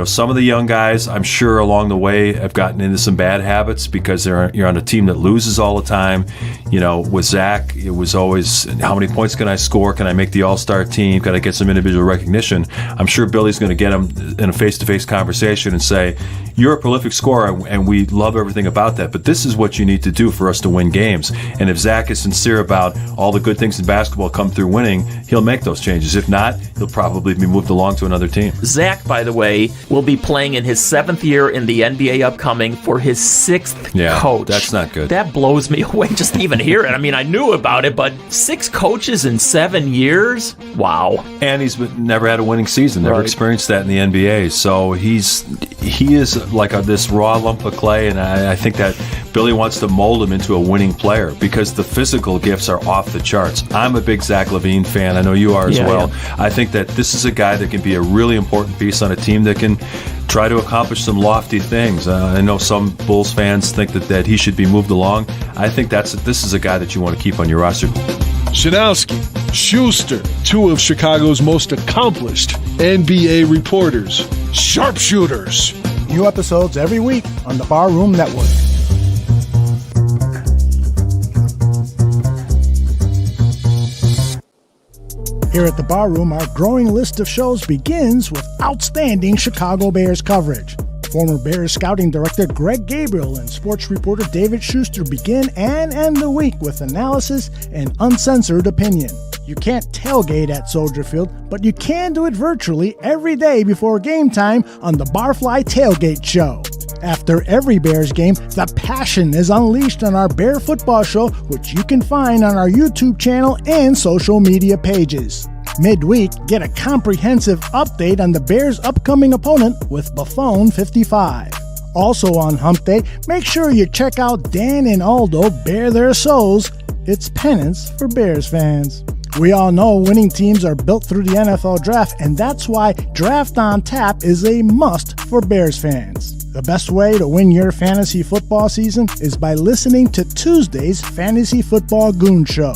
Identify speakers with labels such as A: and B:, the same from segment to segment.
A: some of the young guys, I'm sure along the way have gotten into some bad habits because you're on a team that loses all the time. With Zach, it was always, how many points can I score? Can I make the all-star team? Can I get some individual recognition? I'm sure Billy's going to get him in a face-to-face conversation and say, you're a prolific scorer, and we love everything about that, but this is what you need to do for us to win games. And if Zach is sincere about all the good things in basketball come through winning, he'll make those changes. If not, he'll probably be moved along to another team.
B: Zach, by the way, will be playing in his 7th year in the NBA upcoming for his 6th coach.
A: That's not good.
B: That blows me away just to even hear it. I mean, I knew about it, but 6 coaches in 7 years? Wow.
A: And he's never had a winning season, never experienced that in the NBA. So he is like this raw lump of clay, and I think that Billy wants to mold him into a winning player because the physical gifts are off the charts. I'm a big Zach LaVine fan. I know you are as well. Yeah. I think that this is a guy that can be a really important piece on a team that can try to accomplish some lofty things. I know some Bulls fans think that he should be moved along. I think this is a guy that you want to keep on your roster.
C: Shanowski, Schuster, 2 of Chicago's most accomplished NBA reporters, sharpshooters.
D: New episodes every week on the Barroom Network. Here at the Barroom, our growing list of shows begins with outstanding Chicago Bears coverage. Former Bears scouting director Greg Gabriel and sports reporter David Schuster begin and end the week with analysis and uncensored opinion. You can't tailgate at Soldier Field, but you can do it virtually every day before game time on the Barfly Tailgate Show. After every Bears game, the passion is unleashed on our Bear Football Show, which you can find on our YouTube channel and social media pages. Midweek, get a comprehensive update on the Bears' upcoming opponent with Buffon 55. Also on Hump Day, make sure you check out Dan and Aldo Bare Their Souls. It's penance for Bears fans. We all know winning teams are built through the NFL Draft, and that's why Draft on Tap is a must for Bears fans. The best way to win your fantasy football season is by listening to Tuesday's Fantasy Football Goon Show.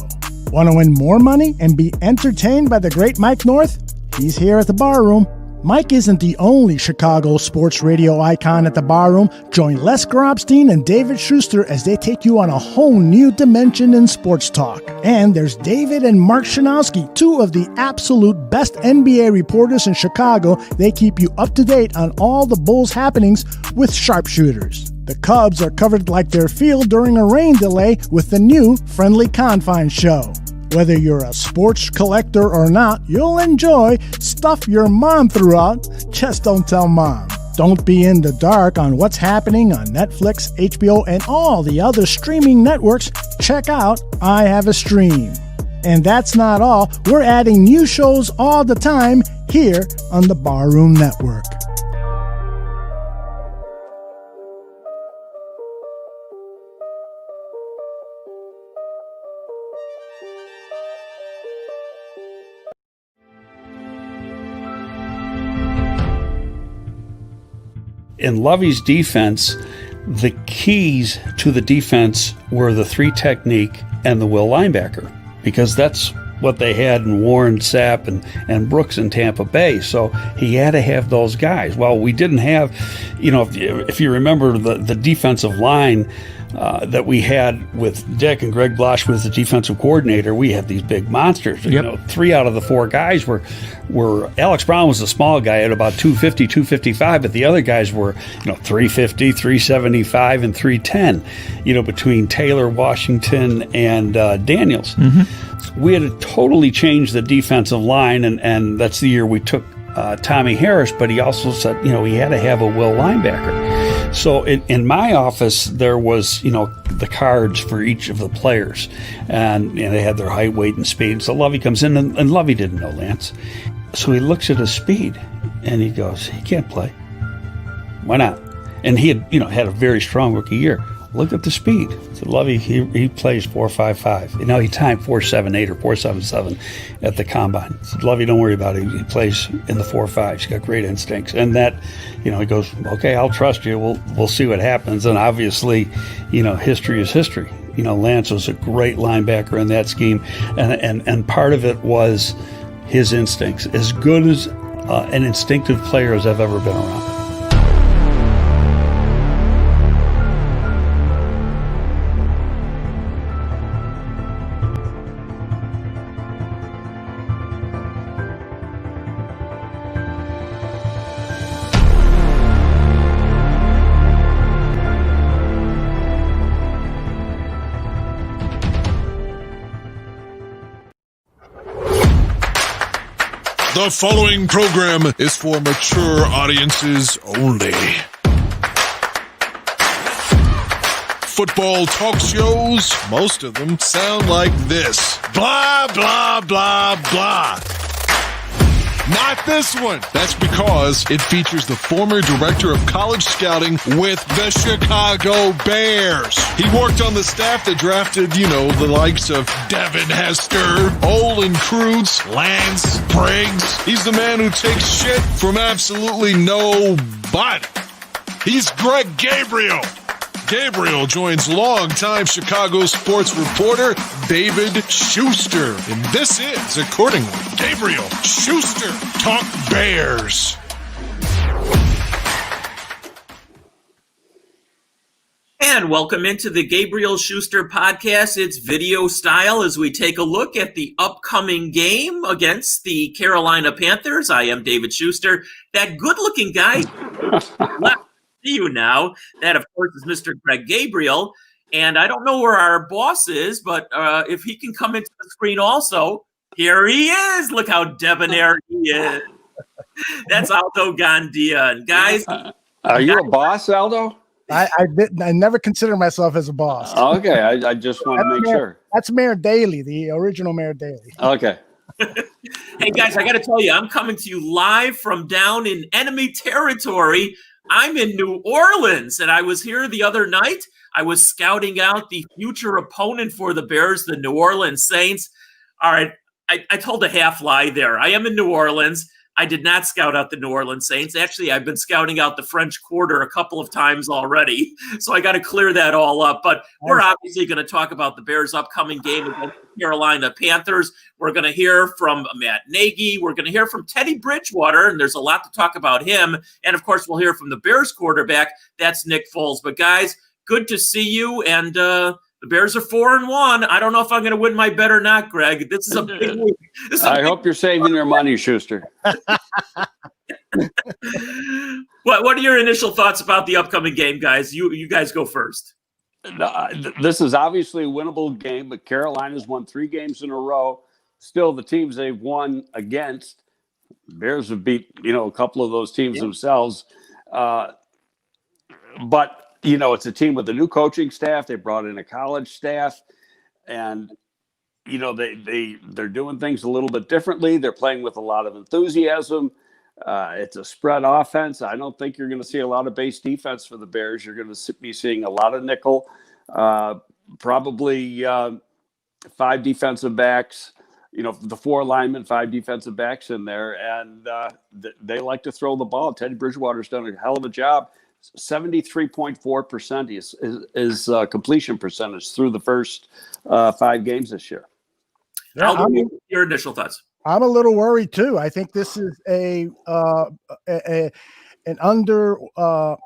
D: Want to win more money and be entertained by the great Mike North? He's here at the Barroom. Mike isn't the only Chicago sports radio icon at the Barroom. Join Les Grobstein and David Schuster as they take you on a whole new dimension in sports talk. And there's David and Mark Shanowski, 2 of the absolute best NBA reporters in Chicago. They keep you up to date on all the Bulls happenings with sharpshooters. The Cubs are covered like their field during a rain delay with the new Friendly Confines show. Whether you're a sports collector or not, you'll enjoy Stuff Your Mom Threw Out, Just Don't Tell Mom. Don't be in the dark on what's happening on Netflix, HBO, and all the other streaming networks. Check out I Have a Stream. And that's not all. We're adding new shows all the time here on the Barroom Network.
E: In Lovey's defense, the keys to the defense were the 3 technique and the will linebacker, because that's what they had in Warren, Sapp, and Brooks in Tampa Bay. So he had to have those guys. Well, we didn't have, if you remember the defensive line that we had with Dick and Greg Blosh was the defensive coordinator, we had these big monsters.
B: Yep.
E: 3 out of the 4 guys were Alex Brown was a small guy at about 250, 255, but the other guys were 350, 375, and 310. Between Taylor, Washington, and Daniels. Mm-hmm. We had to totally change the defensive line, and that's the year we took Tommy Harris, but he also said, he had to have a will linebacker. So in my office, there was, the cards for each of the players, and they had their height, weight, and speed. So Lovey comes in, and Lovey didn't know Lance. So he looks at his speed, and he goes, he can't play. Why not? And he had, had a very strong rookie year. Look at the speed. So Lovey, he plays 4.55. He timed 4.78 or 4.77 at the combine. So Lovey, don't worry about it. He plays in the 4.5. He's got great instincts. And that, he goes, okay, I'll trust you. We'll see what happens. And obviously, history is history. Lance was a great linebacker in that scheme. And part of it was his instincts. As good as an instinctive player as I've ever been around.
C: The following program is for mature audiences only. Football talk shows, most of them sound like this. Blah, blah, blah, blah. Not this one. That's because it features the former director of college scouting with the Chicago Bears. He worked on the staff that drafted, the likes of Devin Hester, Olin Kreutz, Lance Briggs. He's the man who takes shit from absolutely nobody. He's Greg Gabriel. Gabriel joins longtime Chicago sports reporter David Schuster. And this is, accordingly, Gabriel Schuster Talk Bears.
B: And welcome into the Gabriel Schuster podcast. It's video style as we take a look at the upcoming game against the Carolina Panthers. I am David Schuster, that good-looking guy. See you now. That, of course, is Mr. Greg Gabriel. And I don't know where our boss is, but if he can come into the screen also, here he is. Look how debonair he is. That's Aldo Gandia. And guys,
F: are you a boss, Aldo?
D: I never consider myself as a boss.
F: Okay, I just want to make sure.
D: That's Mayor Daley, the original Mayor Daley.
F: Okay.
B: Hey, guys, I got to tell you, I'm coming to you live from down in enemy territory. I'm in New Orleans, and I was here the other night. I was scouting out the future opponent for the Bears, the New Orleans Saints. All right, I told a half lie there. I am in New Orleans. I did not scout out the New Orleans Saints. Actually, I've been scouting out the French Quarter a couple of times already, so I got to clear that all up. But we're obviously going to talk about the Bears' upcoming game against the Carolina Panthers. We're going to hear from Matt Nagy. We're going to hear from Teddy Bridgewater, and there's a lot to talk about him. And, of course, we'll hear from the Bears quarterback. That's Nick Foles. But, guys, good to see you, and the Bears are 4-1. I don't know if I'm going to win my bet or not, Greg. This is a big week.
F: I hope you're saving your money, Schuster.
B: What are your initial thoughts about the upcoming game, guys? You guys go first.
F: This is obviously a winnable game, but Carolina's won 3 games in a row. Still, the teams they've won against, Bears have beat, a couple of those teams themselves. But, it's a team with a new coaching staff. They brought in a college staff, and they're doing things a little bit differently. They're playing with a lot of enthusiasm. It's a spread offense. I don't think you're going to see a lot of base defense for the Bears. You're going to be seeing a lot of nickel, probably 5 defensive backs, the 4 linemen, 5 defensive backs in there. And they like to throw the ball. Teddy Bridgewater's done a hell of a job. 73.4% is completion percentage through the first 5 games this year.
B: Yeah, your initial thoughts.
D: I'm a little worried too. I think this is an under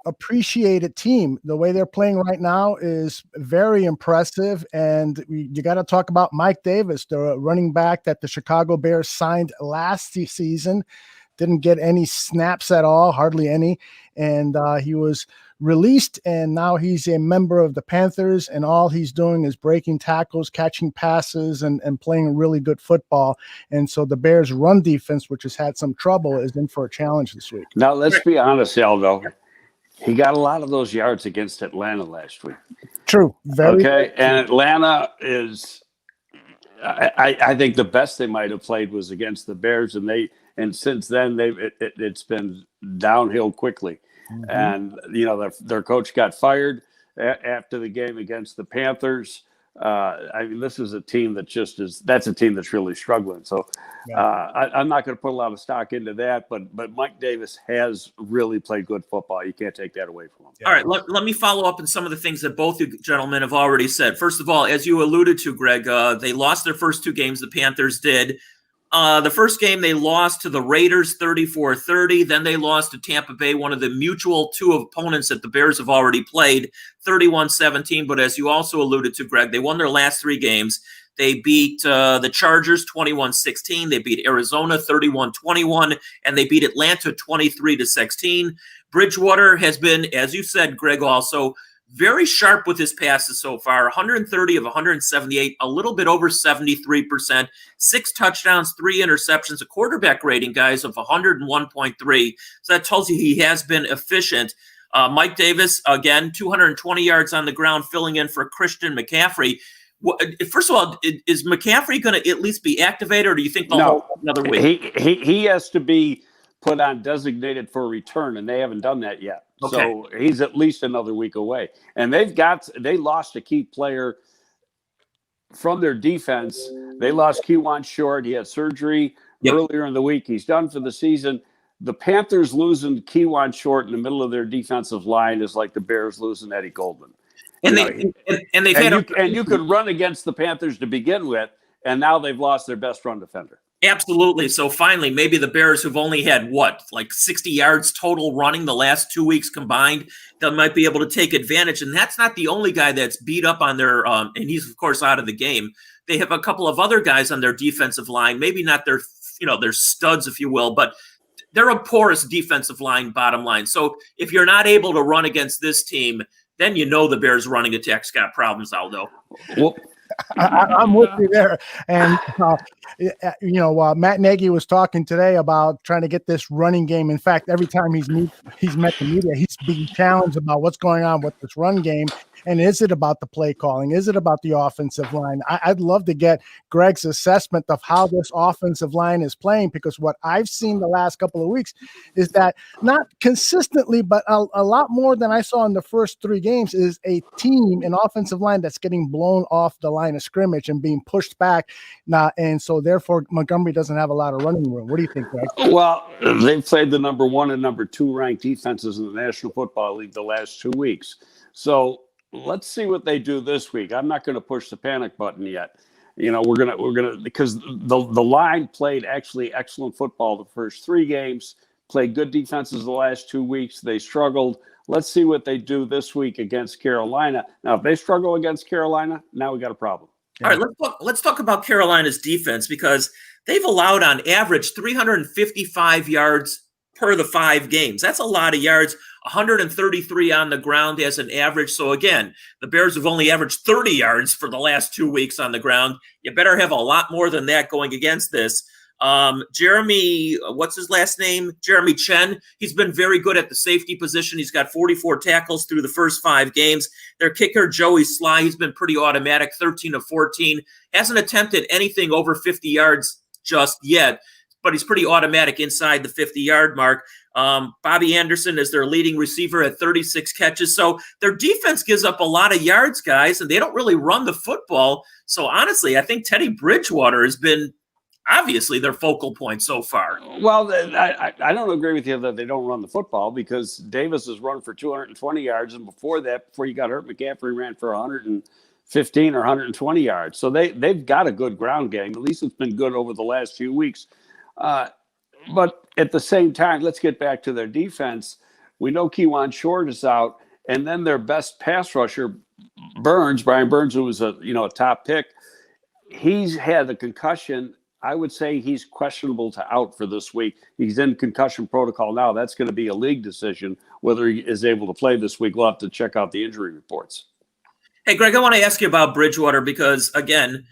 D: appreciated team. The way they're playing right now is very impressive, and you got to talk about Mike Davis, the running back that the Chicago Bears signed last season. Didn't get any snaps at all, hardly any, and he was released, and now he's a member of the Panthers, and all he's doing is breaking tackles, catching passes, and playing really good football. And so the Bears' run defense, which has had some trouble, is in for a challenge this week.
F: Now, let's be honest, Aldo. He got a lot of those yards against Atlanta last week.
D: True. Very
F: okay, and Atlanta is I think the best they might have played was against the Bears, and since then it's been downhill quickly. Mm-hmm. And their coach got fired after the game against the Panthers. This is a team that's a team that's really struggling. So I'm not going to put a lot of stock into that, but Mike Davis has really played good football. You can't take that away from him.
B: All right, let me follow up on some of the things that both you gentlemen have already said. First of all, as you alluded to, Greg, they lost their first 2 games. The Panthers did. The first game they lost to the Raiders 34-30. Then they lost to Tampa Bay, one of the mutual 2 opponents that the Bears have already played, 31-17. But as you also alluded to, Greg, they won their last 3 games. They beat the Chargers 21-16. They beat Arizona 31-21, and they beat Atlanta 23-16. Bridgewater has been, as you said, Greg, also very sharp with his passes so far, 130 of 178, a little bit over 73%, 6 touchdowns, 3 interceptions, a quarterback rating, guys, of 101.3. So that tells you he has been efficient. Mike Davis, again, 220 yards on the ground, filling in for Christian McCaffrey. First of all, is McCaffrey going to at least be activated, or do you think they'll hold another week?
F: He has to be put on designated for return, and they haven't done that yet. Okay. So he's at least another week away. And they lost a key player from their defense. They lost Kewan Short. He had surgery earlier in the week. He's done for the season. The Panthers losing Kewan Short in the middle of their defensive line is like the Bears losing Eddie Goldman.
B: And
F: you could run against the Panthers to begin with, and now they've lost their best run defender.
B: Absolutely. So finally, maybe the Bears, who've only had, 60 yards total running the last 2 weeks combined, they might be able to take advantage. And that's not the only guy that's beat up on their and he's, of course, out of the game. They have a couple of other guys on their defensive line, maybe not their studs, if you will, but they're a porous defensive line, bottom line. So if you're not able to run against this team, then the Bears' running attack's got problems, Aldo.
F: Well,
D: I'm with you there. And, Matt Nagy was talking today about trying to get this running game. In fact, every time he's met the media, he's being challenged about what's going on with this run game. And is it about the play calling? Is it about the offensive line? I'd love to get Greg's assessment of how this offensive line is playing, because what I've seen the last couple of weeks is that not consistently, but a lot more than I saw in the first 3 games is a team, an offensive line that's getting blown off the line of scrimmage and being pushed back. And so therefore Montgomery doesn't have a lot of running room. What do you think, Greg?
F: Well, they've played the number 1 and number 2 ranked defenses in the National Football League the last 2 weeks. So let's see what they do this week. I'm not going to push the panic button yet. We're gonna because the line played actually excellent football the first 3 games, played good defenses the last 2 weeks. They struggled. Let's see what they do this week against Carolina. Now, if they struggle against Carolina, now we got a problem.
B: All right, let's talk about Carolina's defense, because they've allowed on average 355 yards per the 5 games. That's a lot of yards. 133 on the ground as an average. So again, the Bears have only averaged 30 yards for the last 2 weeks on the ground. You better have a lot more than that going against this. Jeremy, what's his last name? Jeremy Chen. He's been very good at the safety position. He's got 44 tackles through the first 5 games. Their kicker, Joey Sly, he's been pretty automatic, 13 of 14. Hasn't attempted anything over 50 yards just yet, but he's pretty automatic inside the 50-yard mark. Bobby Anderson is their leading receiver at 36 catches. So their defense gives up a lot of yards, guys, and they don't really run the football. So honestly, I think Teddy Bridgewater has been obviously their focal point so far.
F: Well, I don't agree with you that they don't run the football, because Davis has run for 220 yards, and before you got hurt, McCaffrey ran for 115 or 120 yards. So they've got a good ground game. At least it's been good over the last few weeks. But at the same time, let's get back to their defense. We know Kewan Short is out, and then their best pass rusher, Brian Burns, who was a top pick, he's had a concussion. I would say he's questionable to out for this week. He's in concussion protocol now. That's going to be a league decision whether he is able to play this week. We'll have to check out the injury reports.
B: Hey, Greg, I want to ask you about Bridgewater, because, again,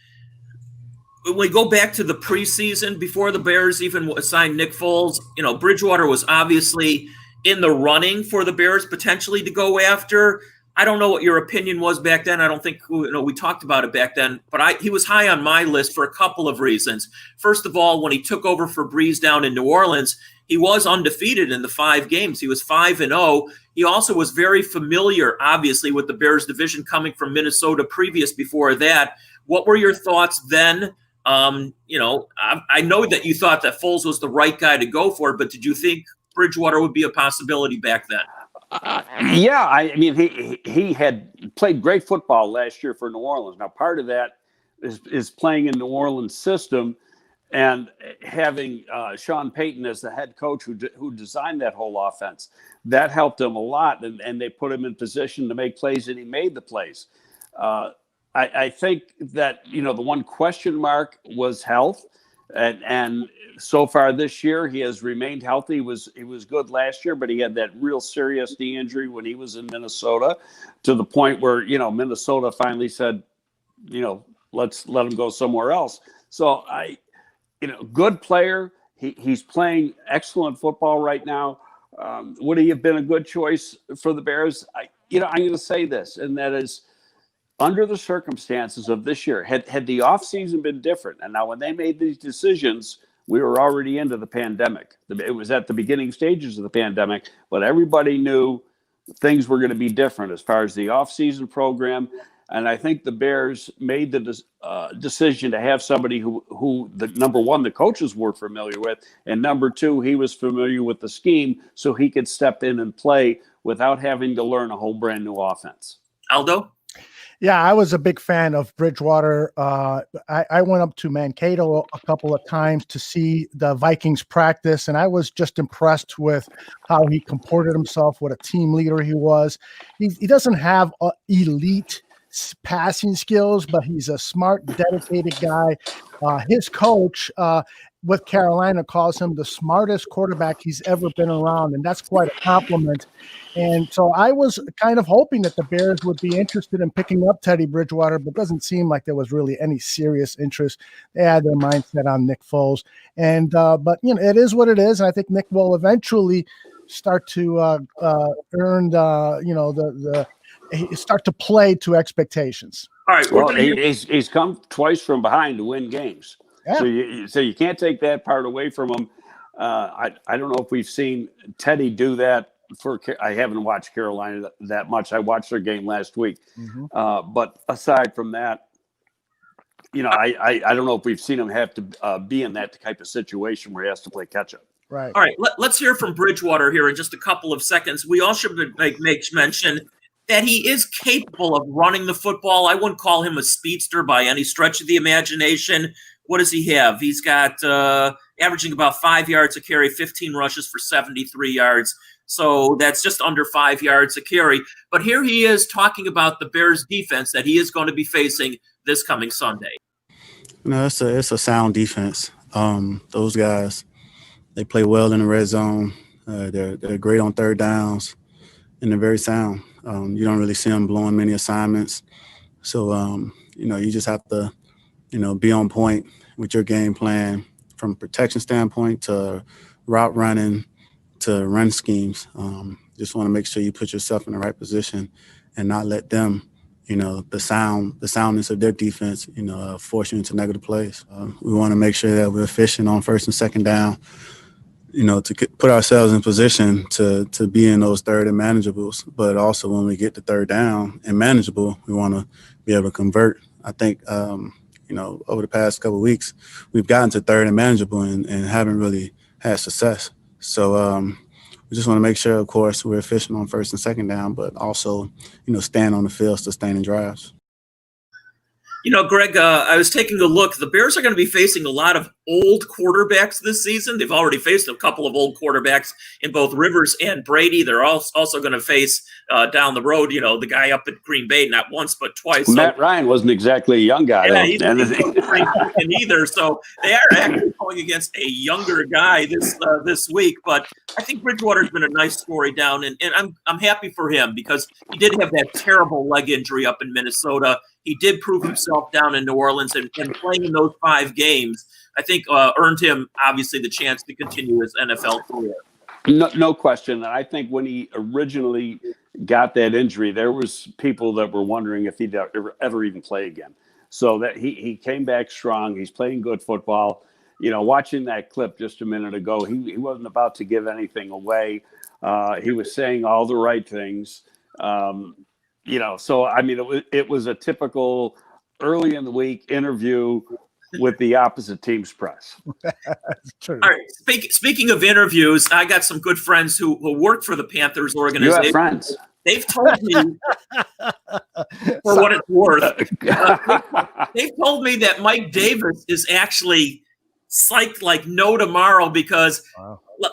B: when we go back to the preseason, before the Bears even signed Nick Foles, Bridgewater was obviously in the running for the Bears potentially to go after. I don't know what your opinion was back then. I don't think we talked about it back then, but he was high on my list for a couple of reasons. First of all, when he took over for Breeze down in New Orleans, he was undefeated in the 5 games. He was 5-0. He also was very familiar, obviously, with the Bears division, coming from Minnesota before that. What were your thoughts then? I know that you thought that Foles was the right guy to go for, but did you think Bridgewater would be a possibility back then?
F: Yeah, I mean, he had played great football last year for New Orleans. Now, part of that is playing in New Orleans' system and having Sean Payton as the head coach who designed that whole offense. That helped him a lot, and they put him in position to make plays, and he made the plays. I think that, the one question mark was health. And so far this year, he has remained healthy. He was good last year, but he had that real serious knee injury when he was in Minnesota, to the point where, Minnesota finally said, let's let him go somewhere else. So good player. He's playing excellent football right now. Would he have been a good choice for the Bears? I'm going to say this, and that is, under the circumstances of this year, had the offseason been different, and now when they made these decisions, we were already into the pandemic. It was at the beginning stages of the pandemic, but everybody knew things were going to be different as far as the offseason program. And I think the Bears made the decision to have somebody who the number one, the coaches were familiar with, and number two, he was familiar with the scheme, so he could step in and play without having to learn a whole brand new offense.
B: Aldo?
D: Yeah, I was a big fan of Bridgewater. I went up to Mankato a couple of times to see the Vikings practice, and I was just impressed with how he comported himself, what a team leader he was. He doesn't have elite passing skills, but he's a smart, dedicated guy. His coach with Carolina calls him the smartest quarterback he's ever been around, and that's quite a compliment. And so I was kind of hoping that the Bears would be interested in picking up Teddy Bridgewater, but it doesn't seem like there was really any serious interest. They had their mindset on Nick Foles. And but it is what it is, and I think Nick will eventually start to earn start to play to expectations.
B: All right.
F: Well, he's come twice from behind to win games. Yeah. So you can't take that part away from him. I don't know if we've seen Teddy do that I haven't watched Carolina that much. I watched their game last week. Mm-hmm. But aside from that, I don't know if we've seen him have to be in that type of situation where he has to play catch up.
D: Right.
B: All right. Let's hear from Bridgewater here in just a couple of seconds. We also should make mention that he is capable of running the football. I wouldn't call him a speedster by any stretch of the imagination. What does he have? He's got averaging about 5 yards a carry, 15 rushes for 73 yards. So that's just under 5 yards a carry. But here he is talking about the Bears defense that he is going to be facing this coming Sunday.
G: It's a sound defense. Those guys, they play well in the red zone. They're great on third downs, and they're very sound. You don't really see them blowing many assignments. So, you just have to, be on point with your game plan from a protection standpoint to route running to run schemes. Just want to make sure you put yourself in the right position and not let them, the soundness of their defense, force you into negative plays. We want to make sure that we're efficient on first and second down, to put ourselves in position to be in those third and manageables. But also when we get to third down and manageable, we want to be able to convert. I think, over the past couple of weeks, we've gotten to third and manageable and haven't really had success. So we just want to make sure, of course, we're efficient on first and second down, but also, stand on the field, sustaining drives.
B: Greg, I was taking a look. The Bears are going to be facing a lot of old quarterbacks this season. They've already faced a couple of old quarterbacks in both Rivers and Brady. They're also going to face down the road, the guy up at Green Bay, not once but twice.
F: Matt Ryan wasn't exactly a young guy.
B: Yeah, he's not either. So they are actually going against a younger guy this week. But I think Bridgewater's been a nice story down, and I'm happy for him because he did have that terrible leg injury up in Minnesota. He did prove himself down in New Orleans, and playing in those 5 games, I think, earned him, obviously, the chance to continue his NFL career.
F: No question. And I think when he originally got that injury, there was people that were wondering if he'd ever even play again. So that he came back strong. He's playing good football. Watching that clip just a minute ago, he wasn't about to give anything away. He was saying all the right things. So, I mean, it was a typical early in the week interview with the opposite team's press.
D: That's true.
B: All right. Speaking of interviews, I got some good friends who work for the Panthers organization.
F: You have friends.
B: They've told me, for what it's worth, they've told me that Mike Davis is actually psyched like no tomorrow because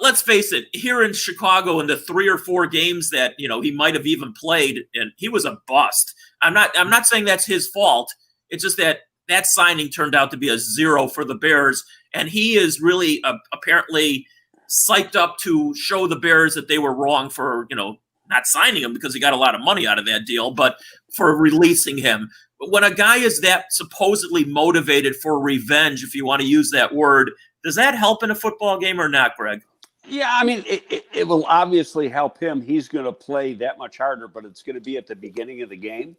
B: let's face it, here in Chicago in the 3 or 4 games that, he might have even played, and he was a bust. I'm not saying that's his fault. It's just that signing turned out to be a 0 for the Bears. and he is really apparently psyched up to show the Bears that they were wrong for, not signing him because he got a lot of money out of that deal, but for releasing him. But when a guy is that supposedly motivated for revenge, if you want to use that word, does that help in a football game or not, Greg?
F: Yeah, I mean, it will obviously help him. He's going to play that much harder, but it's going to be at the beginning of the game.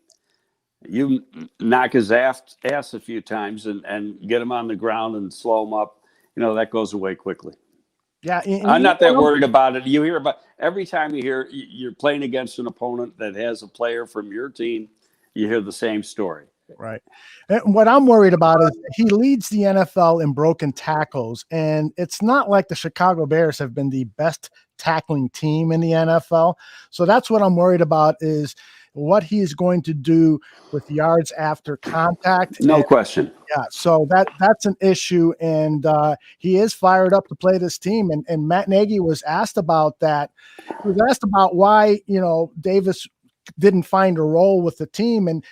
F: You knock his ass a few times and get him on the ground and slow him up. That goes away quickly.
D: Yeah,
F: I'm not that worried about it. You hear about every time you hear you're playing against an opponent that has a player from your team, you hear the same story.
D: Right. And what I'm worried about is he leads the NFL in broken tackles, and it's not like the Chicago Bears have been the best tackling team in the NFL. So that's what I'm worried about is what he's going to do with yards after contact.
F: No question.
D: Yeah, so that's an issue, and he is fired up to play this team. And Matt Nagy was asked about that. He was asked about why Davis didn't find a role with the team, and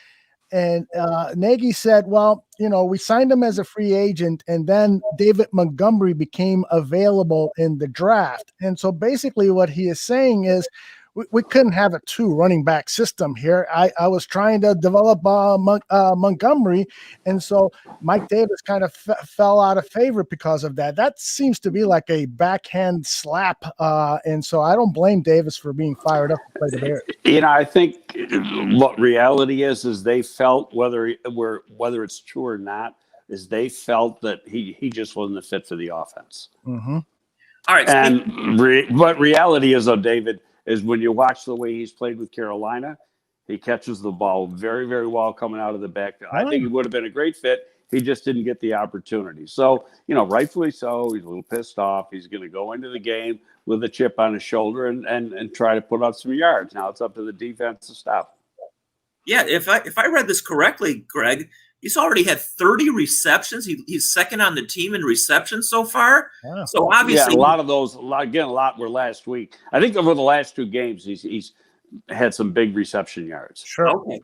D: Nagy said, well, we signed him as a free agent, and then David Montgomery became available in the draft. And so basically what he is saying is we couldn't have a 2 running back system here. I was trying to develop Montgomery, and so Mike Davis kind of fell out of favor because of that. That seems to be like a backhand slap, and so I don't blame Davis for being fired up to play the Bears.
F: I think what reality is they felt, whether it's true or not, is they felt that he just wasn't a fit for the offense.
D: Mm-hmm.
B: All right.
F: And what reality is, though, David, is when you watch the way he's played with Carolina, he catches the ball very, very well coming out of the backfield. I think he would have been a great fit. He just didn't get the opportunity. So, rightfully so. He's a little pissed off. He's going to go into the game with a chip on his shoulder and try to put up some yards. Now it's up to the defense to stop.
B: Yeah, if I read this correctly, Greg, he's already had 30 receptions. He's second on the team in receptions so far. Yeah. So obviously,
F: a lot of those. A lot were last week. I think over the last 2 games, he's had some big reception yards.
D: Sure.
B: Okay.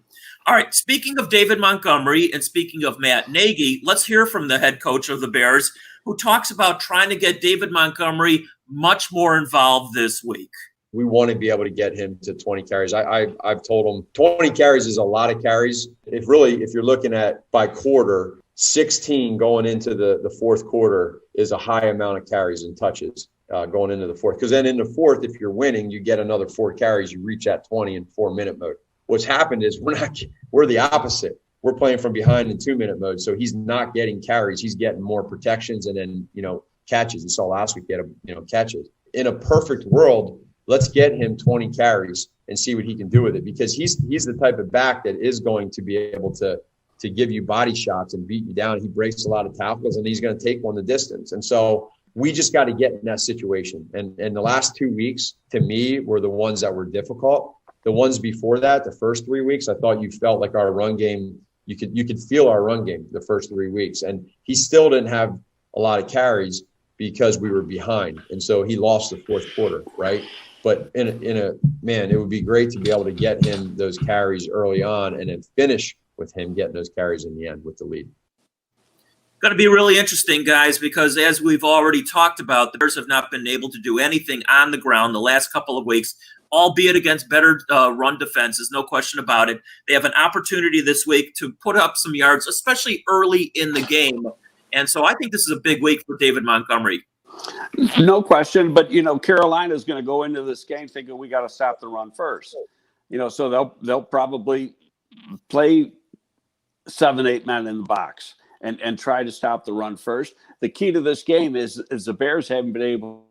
B: All right. Speaking of David Montgomery and speaking of Matt Nagy, let's hear from the head coach of the Bears, who talks about trying to get David Montgomery much more involved this week.
H: We want to be able to get him to 20 carries. I've told him 20 carries is a lot of carries. If you're looking at by quarter, 16 going into the fourth quarter is a high amount of carries and touches going into the fourth. Because then in the fourth, if you're winning, you get another 4 carries. You reach that 20 in 4-minute mode. What's happened is we're the opposite. We're playing from behind in 2-minute mode. So he's not getting carries. He's getting more protections and then, catches. You saw last week, he had catches. In a perfect world, let's get him 20 carries and see what he can do with it, because he's the type of back that is going to be able to give you body shots and beat you down. He breaks a lot of tackles, and he's going to take one the distance. And so we just got to get in that situation. And the last 2 weeks, to me, were the ones that were difficult. The ones before that, the first 3 weeks, I thought you felt like our run game, you could feel our run game the first 3 weeks. And he still didn't have a lot of carries because we were behind. And so he lost the fourth quarter, right? But it would be great to be able to get him those carries early on and then finish with him getting those carries in the end with the lead.
B: Going to be really interesting, guys, because as we've already talked about, the Bears have not been able to do anything on the ground the last couple of weeks, albeit against better run defenses, no question about it. They have an opportunity this week to put up some yards, especially early in the game. And so I think this is a big week for David Montgomery.
F: No question, but Carolina's going to go into this game thinking we got to stop the run first. So they'll probably play 7-8 men in the box and try to stop the run first. The key to this game is the Bears haven't been able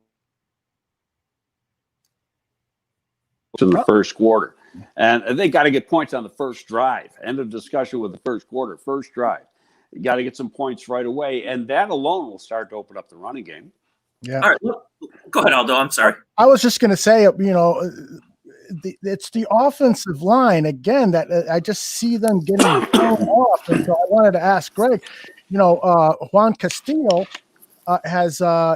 F: in the first quarter, and they got to get points on the first drive. End of discussion with the first quarter, first drive. You got to get some points right away, and that alone will start to open up the running game.
D: Yeah.
B: All right. Go ahead, Aldo. I'm sorry.
D: I was just going to say, it's the offensive line again that I just see them getting thrown off. And so I wanted to ask Greg, Juan Castillo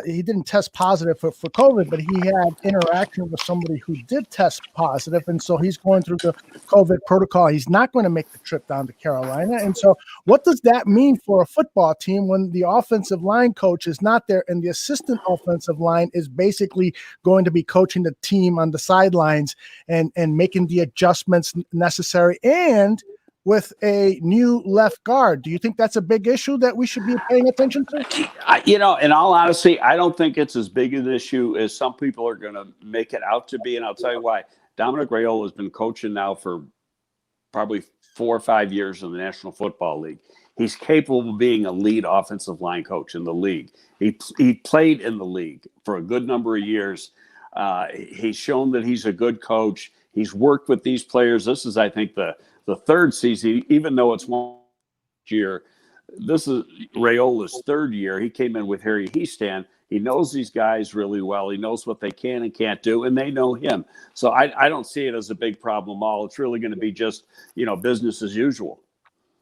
D: he didn't test positive for COVID, but he had interaction with somebody who did test positive, and so he's going through the COVID protocol. He's not going to make the trip down to Carolina. And so what does that mean for a football team when the offensive line coach is not there and the assistant offensive line is basically going to be coaching the team on the sidelines and making the adjustments necessary, and with a new left guard? Do you think that's a big issue that we should be paying attention to?
F: In all honesty, I don't think it's as big an issue as some people are going to make it out to be. And I'll tell you why. Dominic Raiola has been coaching now for probably 4 or 5 years in the National Football League. He's capable of being a lead offensive line coach in the league. He played in the league for a good number of years. He's shown that he's a good coach. He's worked with these players. This is, I think, the third season, even though it's 1 year. This is Raiola's third year. He came in with Harry Heastan. He knows these guys really well. He knows what they can and can't do, and they know him. So I don't see it as a big problem at all. It's really going to be just, business as usual.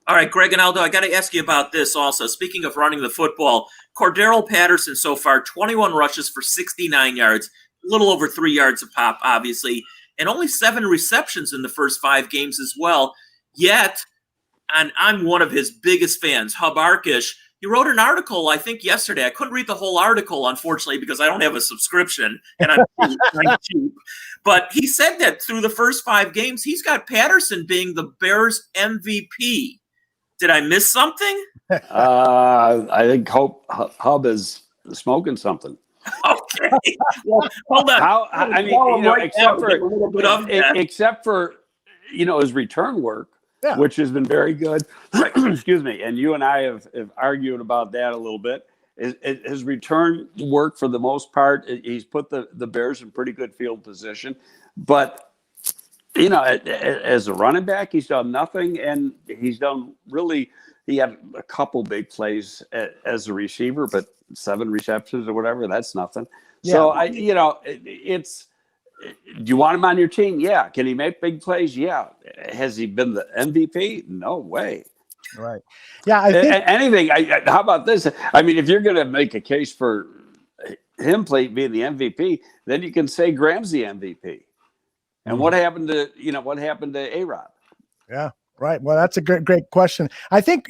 B: All right, Greg and Aldo, I got to ask you about this also. Speaking of running the football, Cordero Patterson so far, 21 rushes for 69 yards, a little over 3 yards a pop, obviously, and only 7 receptions in the first 5 games as well. Yet, and I'm one of his biggest fans, Hub Arkish, he wrote an article, I think yesterday. I couldn't read the whole article, unfortunately, because I don't have a subscription and I'm cheap. But he said that through the first 5 games, he's got Patterson being the Bears MVP. Did I miss something?
F: I think Hub is smoking something.
B: Okay. Well, hold on.
F: Except for his return work, which has been very good. Excuse me. And you and I have argued about that a little bit. His return work, for the most part, he's put the Bears in pretty good field position. But as a running back, he's done nothing, and he's done really. He had a couple big plays as a receiver, but 7 receptions or whatever, that's nothing. Yeah. So it's. Do you want him on your team? Yeah. Can he make big plays? Yeah. Has he been the MVP? No way.
D: Right. Yeah. I think
F: anything. How about this? I mean, if you're going to make a case for him being the MVP, then you can say Graham's the MVP. And what happened to A-Rod?
D: Yeah. Right. Well, that's a great question. I think,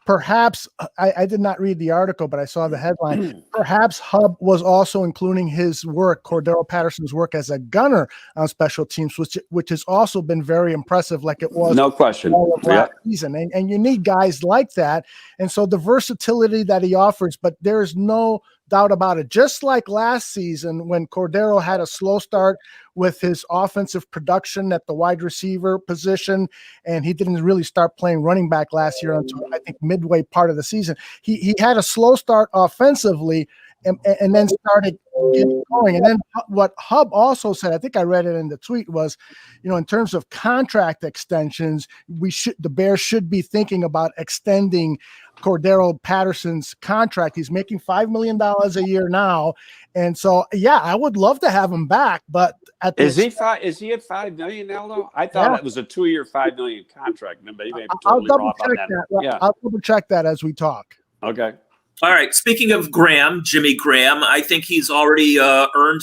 D: perhaps I did not read the article, but I saw the headline. Perhaps Hub was also including his work, Cordero Patterson's work as a gunner on special teams, which has also been very impressive, like it was.
F: No question.
D: Last season. And you need guys like that. And so the versatility that he offers, but there's no doubt about it. Just like last season when Cordero had a slow start with his offensive production at the wide receiver position, and he didn't really start playing running back last year until I think midway part of the season. He had a slow start offensively and then started getting going. And then what Hub also said, I think I read it in the tweet, was, in terms of contract extensions, the Bears should be thinking about extending Cordero Patterson's contract. He's making $5 million a year now. And so, I would love to have him back, but
F: is he at $5 million now though? I thought it was a 2-year, $5 million contract. Maybe
D: I'll double check that. Yeah. I'll double check that as we talk.
F: Okay.
B: All right. Speaking of Graham, Jimmy Graham, I think he's already earned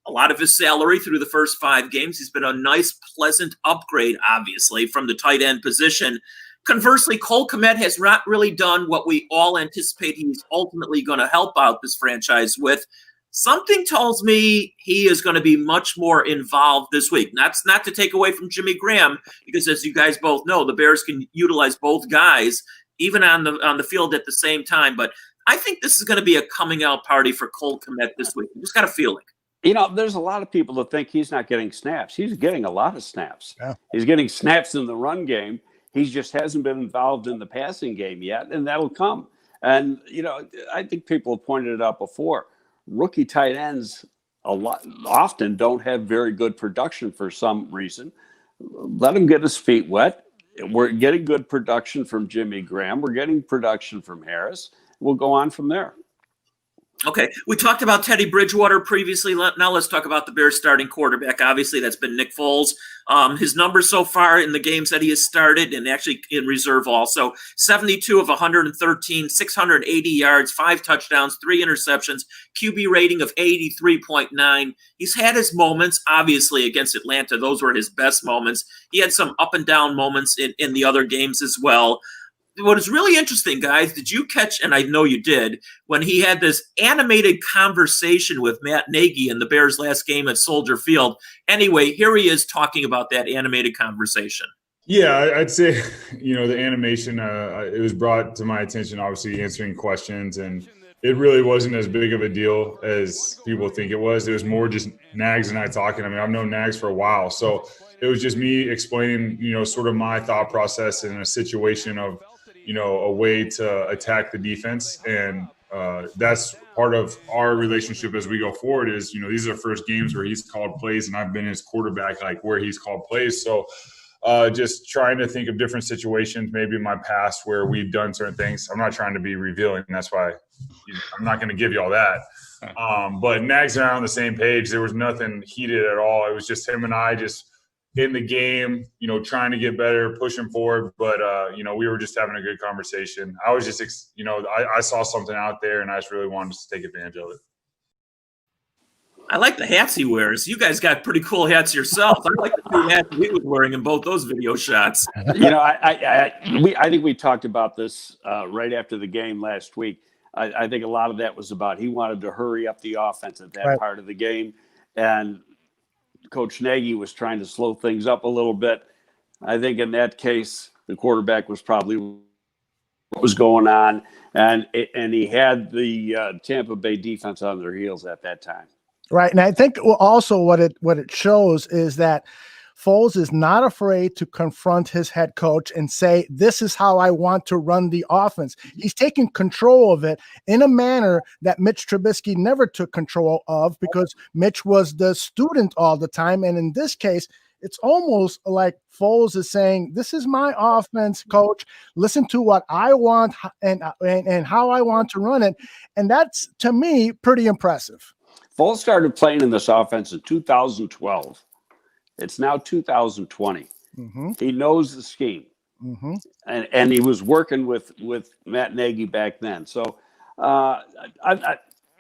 B: a lot of his salary through the first 5 games. He's been a nice, pleasant upgrade, obviously, from the tight end position. Conversely, Cole Kmet has not really done what we all anticipate he's ultimately going to help out this franchise with. Something tells me he is going to be much more involved this week. That's not to take away from Jimmy Graham, because as you guys both know, the Bears can utilize both guys, even on the field at the same time. But I think this is going to be a coming out party for Cole Kmet this week. I just got a feeling.
F: There's a lot of people that think he's not getting snaps. He's getting a lot of snaps.
D: Yeah.
F: He's getting snaps in the run game. He just hasn't been involved in the passing game yet, and that'll come. And, I think people have pointed it out before. Rookie tight ends often don't have very good production for some reason. Let him get his feet wet. We're getting good production from Jimmy Graham. We're getting production from Harris. We'll go on from there.
B: Okay, we talked about Teddy Bridgewater previously. Now let's talk about the Bears starting quarterback. Obviously, that's been Nick Foles. His numbers so far in the games that he has started, and actually in reserve also, 72 of 113, 680 yards, 5 touchdowns, 3 interceptions, QB rating of 83.9. He's had his moments, obviously, against Atlanta. Those were his best moments. He had some up and down moments in the other games as well. What is really interesting, guys, did you catch, and I know you did, when he had this animated conversation with Matt Nagy in the Bears' last game at Soldier Field? Anyway, here he is talking about that animated conversation.
I: Yeah, I'd say, the animation, it was brought to my attention, obviously, answering questions, and it really wasn't as big of a deal as people think it was. It was more just Nags and I talking. I mean, I've known Nags for a while, so it was just me explaining, sort of my thought process in a situation of, a way to attack the defense. And that's part of our relationship as we go forward is, these are first games where he's called plays and I've been his quarterback, like where he's called plays. So just trying to think of different situations, maybe in my past where we've done certain things. I'm not trying to be revealing. That's why I'm not going to give you all that. But Nags and I are on the same page. There was nothing heated at all. It was just him and I just in the game, trying to get better, pushing forward. But, we were just having a good conversation. I was just, I saw something out there and I just really wanted to take advantage of it.
B: I like the hats he wears. You guys got pretty cool hats yourself. I like the 2 hats he was wearing in both those video shots.
F: I think we talked about this right after the game last week. I think a lot of that was about he wanted to hurry up the offense at that part of the game. And Coach Nagy was trying to slow things up a little bit. I think in that case, the quarterback was probably what was going on, and he had the Tampa Bay defense on their heels at that time.
D: Right, and I think also what it shows is that Foles is not afraid to confront his head coach and say, this is how I want to run the offense. He's taking control of it in a manner that Mitch Trubisky never took control of because Mitch was the student all the time. And in this case, it's almost like Foles is saying, this is my offense, coach. Listen to what I want and how I want to run it. And that's, to me, pretty impressive.
F: Foles started playing in this offense in 2012. It's now 2020. Mm-hmm. He knows the scheme, and he was working with Matt Nagy back then. So, I'm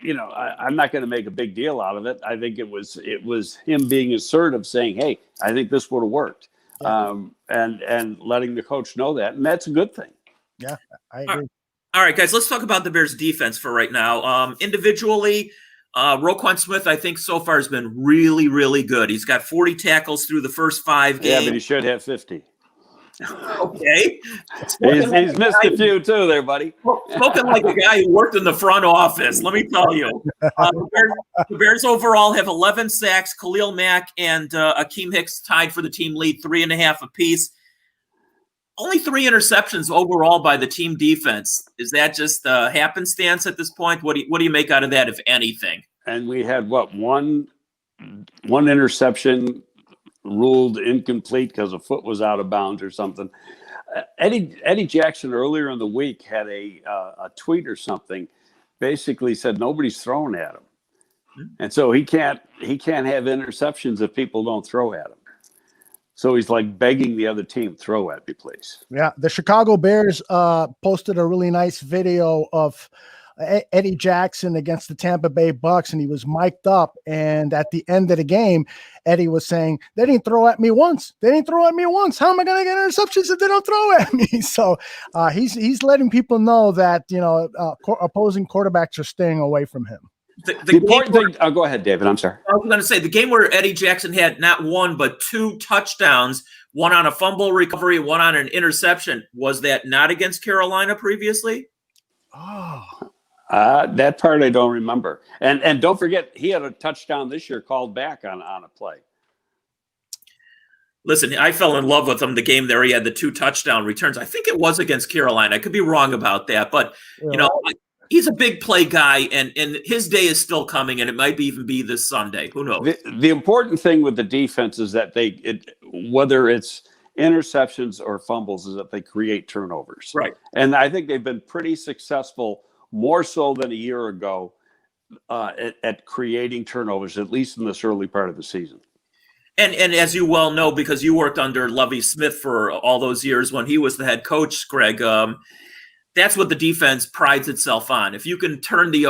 F: not going to make a big deal out of it. I think it was him being assertive, saying, "Hey, I think this would have worked," and letting the coach know that, and that's a good thing.
D: Yeah, I agree.
B: All right, guys, let's talk about the Bears' defense for right now. Individually. Roquan Smith, I think, so far has been really, really good. He's got 40 tackles through the first 5 games.
F: Yeah, but he should have 50.
B: Okay.
F: He's missed a few too there, buddy.
B: Spoken like a guy who worked in the front office, let me tell you. The Bears overall have 11 sacks. Khalil Mack and Akeem Hicks tied for the team lead, 3.5 apiece. Only 3 interceptions overall by the team defense. Is that just happenstance at this point? What do you make out of that, if anything?
F: And we had one interception ruled incomplete because a foot was out of bounds or something. Eddie Jackson earlier in the week had a tweet or something, basically said nobody's throwing at him, and so he can't have interceptions if people don't throw at him. So he's like begging the other team, throw at me, please.
D: Yeah, the Chicago Bears posted a really nice video of Eddie Jackson against the Tampa Bay Bucks, and he was mic'd up. And at the end of the game, Eddie was saying, they didn't throw at me once. They didn't throw at me once. How am I going to get interceptions if they don't throw at me? So he's letting people know that, opposing quarterbacks are staying away from him.
F: The important thing. Go ahead, David. I'm sorry.
B: I was going to say the game where Eddie Jackson had not 1 but 2 touchdowns, one on a fumble recovery, one on an interception. Was that not against Carolina previously?
D: Oh,
F: that part I don't remember. And don't forget, he had a touchdown this year called back on a play.
B: Listen, I fell in love with him the game there. He had the 2 touchdown returns. I think it was against Carolina. I could be wrong about that, but he's a big play guy, and his day is still coming, and it might even be this Sunday. Who knows?
F: The important thing with the defense is that whether it's interceptions or fumbles, is that they create turnovers.
B: Right.
F: And I think they've been pretty successful, more so than a year ago, at creating turnovers, at least in this early part of the season.
B: And as you well know, because you worked under Lovie Smith for all those years when he was the head coach, Greg, that's what the defense prides itself on. If you can turn the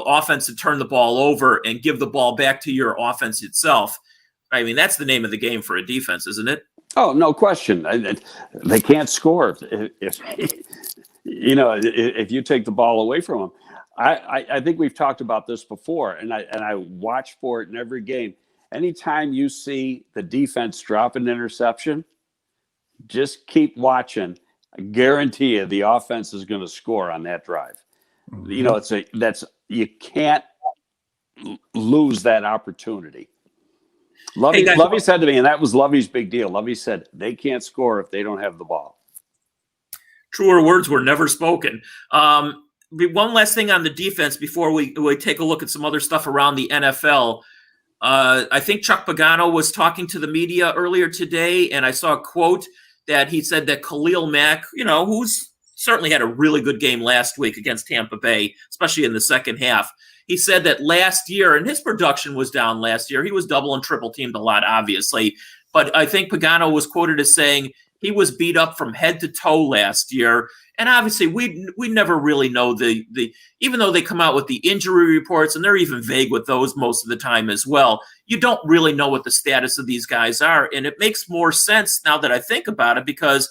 B: offense to turn the ball over and give the ball back to your offense itself, I mean, that's the name of the game for a defense, isn't it?
F: Oh, no question. They can't score if you take the ball away from them. I think we've talked about this before, and I watch for it in every game. Anytime you see the defense drop an interception, just keep watching. I guarantee you the offense is going to score on that drive. Mm-hmm. You can't lose that opportunity. Lovie said to me, and that was Lovie's big deal. Lovie said they can't score if they don't have the ball.
B: Truer words were never spoken. One last thing on the defense before we take a look at some other stuff around the NFL. I think Chuck Pagano was talking to the media earlier today, and I saw a quote that he said that Khalil Mack, who's certainly had a really good game last week against Tampa Bay, especially in the second half. He said that last year, and his production was down last year. He was double and triple teamed a lot, obviously. But I think Pagano was quoted as saying he was beat up from head to toe last year. And obviously, we never really know the even though they come out with the injury reports, and they're even vague with those most of the time as well, you don't really know what the status of these guys are. And it makes more sense now that I think about it because,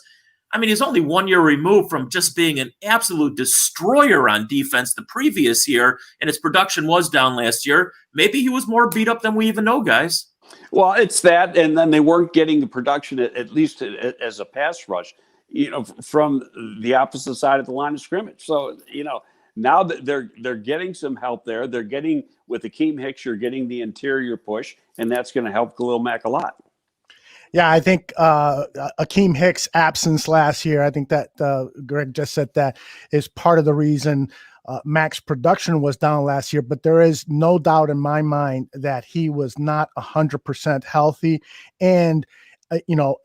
B: I mean, he's only 1 year removed from just being an absolute destroyer on defense the previous year, and his production was down last year. Maybe he was more beat up than we even know, guys.
F: Well, it's that, and then they weren't getting the production, at least as a pass rush, from the opposite side of the line of scrimmage. So, now that they're getting some help there. They're getting, with Akeem Hicks, you're getting the interior push, and that's going to help Khalil Mack a lot.
D: Yeah, I think Akeem Hicks' absence last year, I think that Greg just said that is part of the reason Mack's production was down last year. But there is no doubt in my mind that he was not 100% healthy. And,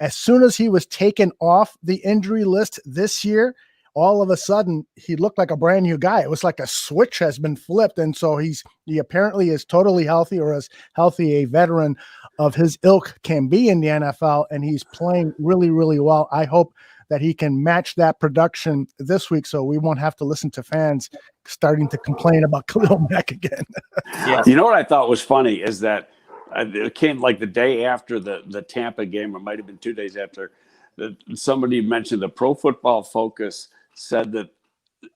D: as soon as he was taken off the injury list this year, all of a sudden he looked like a brand new guy. It was like a switch has been flipped. And so he apparently is totally healthy, or as healthy a veteran of his ilk can be in the NFL. And he's playing really, really well. I hope that he can match that production this week, so we won't have to listen to fans starting to complain about Khalil Mack again.
F: Yeah. You know what I thought was funny is that it came like the day after the Tampa game, or it might have been 2 days after, that somebody mentioned the Pro Football Focus said that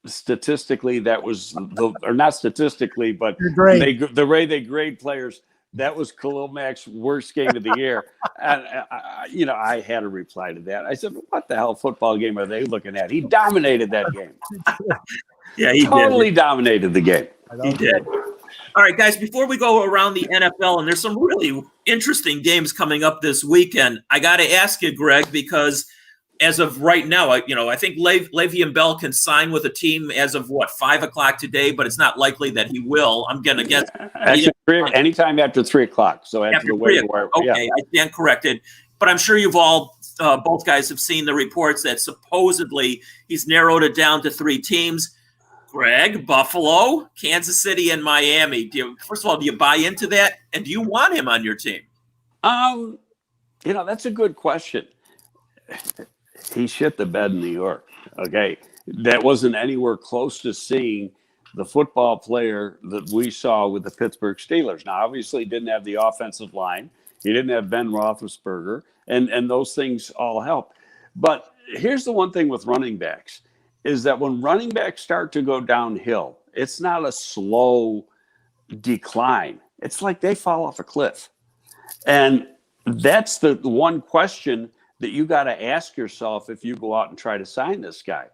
F: statistically that was or not statistically, but the way they grade players, that was Khalil Mack's worst game of the year. And I had to reply to that. I said, what the hell football game are they looking at? He dominated that game.
B: Yeah, he
F: totally dominated the game.
B: He did. All right, guys, before we go around the NFL, and there's some really interesting games coming up this weekend, I got to ask you, Greg, because as of right now, I think Le'Veon Bell can sign with a team as of 5 o'clock today, but it's not likely that he will. I'm going to guess
F: anytime after 3 o'clock. So after the waiver.
B: Okay, yeah. I stand corrected. But I'm sure you've all, both guys have seen the reports that supposedly he's narrowed it down to 3 teams. Greg, Buffalo, Kansas City, and Miami. First of all, do you buy into that? And do you want him on your team?
F: That's a good question. He shit the bed in New York. Okay. That wasn't anywhere close to seeing the football player that we saw with the Pittsburgh Steelers. Now, obviously, he didn't have the offensive line. He didn't have Ben Roethlisberger, and those things all help. But here's the one thing with running backs is that when running backs start to go downhill, it's not a slow decline. It's like they fall off a cliff. And that's the one question that you got to ask yourself if you go out and try to sign this guy.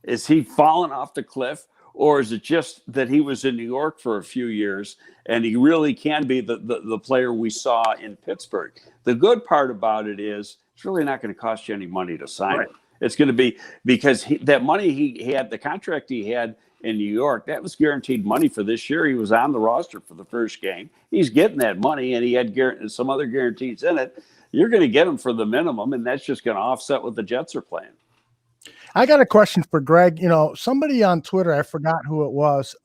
F: Is he falling off the cliff, or is it just that he was in New York for a few years and he really can be the player we saw in Pittsburgh? The good part about it is it's really not going to cost you any money to sign him. It's going to be because that money he had, the contract he had in New York, that was guaranteed money for this year. He was on the roster for the first game. He's getting that money, and he had some other guarantees in it. You're going to get him for the minimum, and that's just going to offset what the Jets are playing.
D: I got a question for Greg. Somebody on Twitter, I forgot who it was,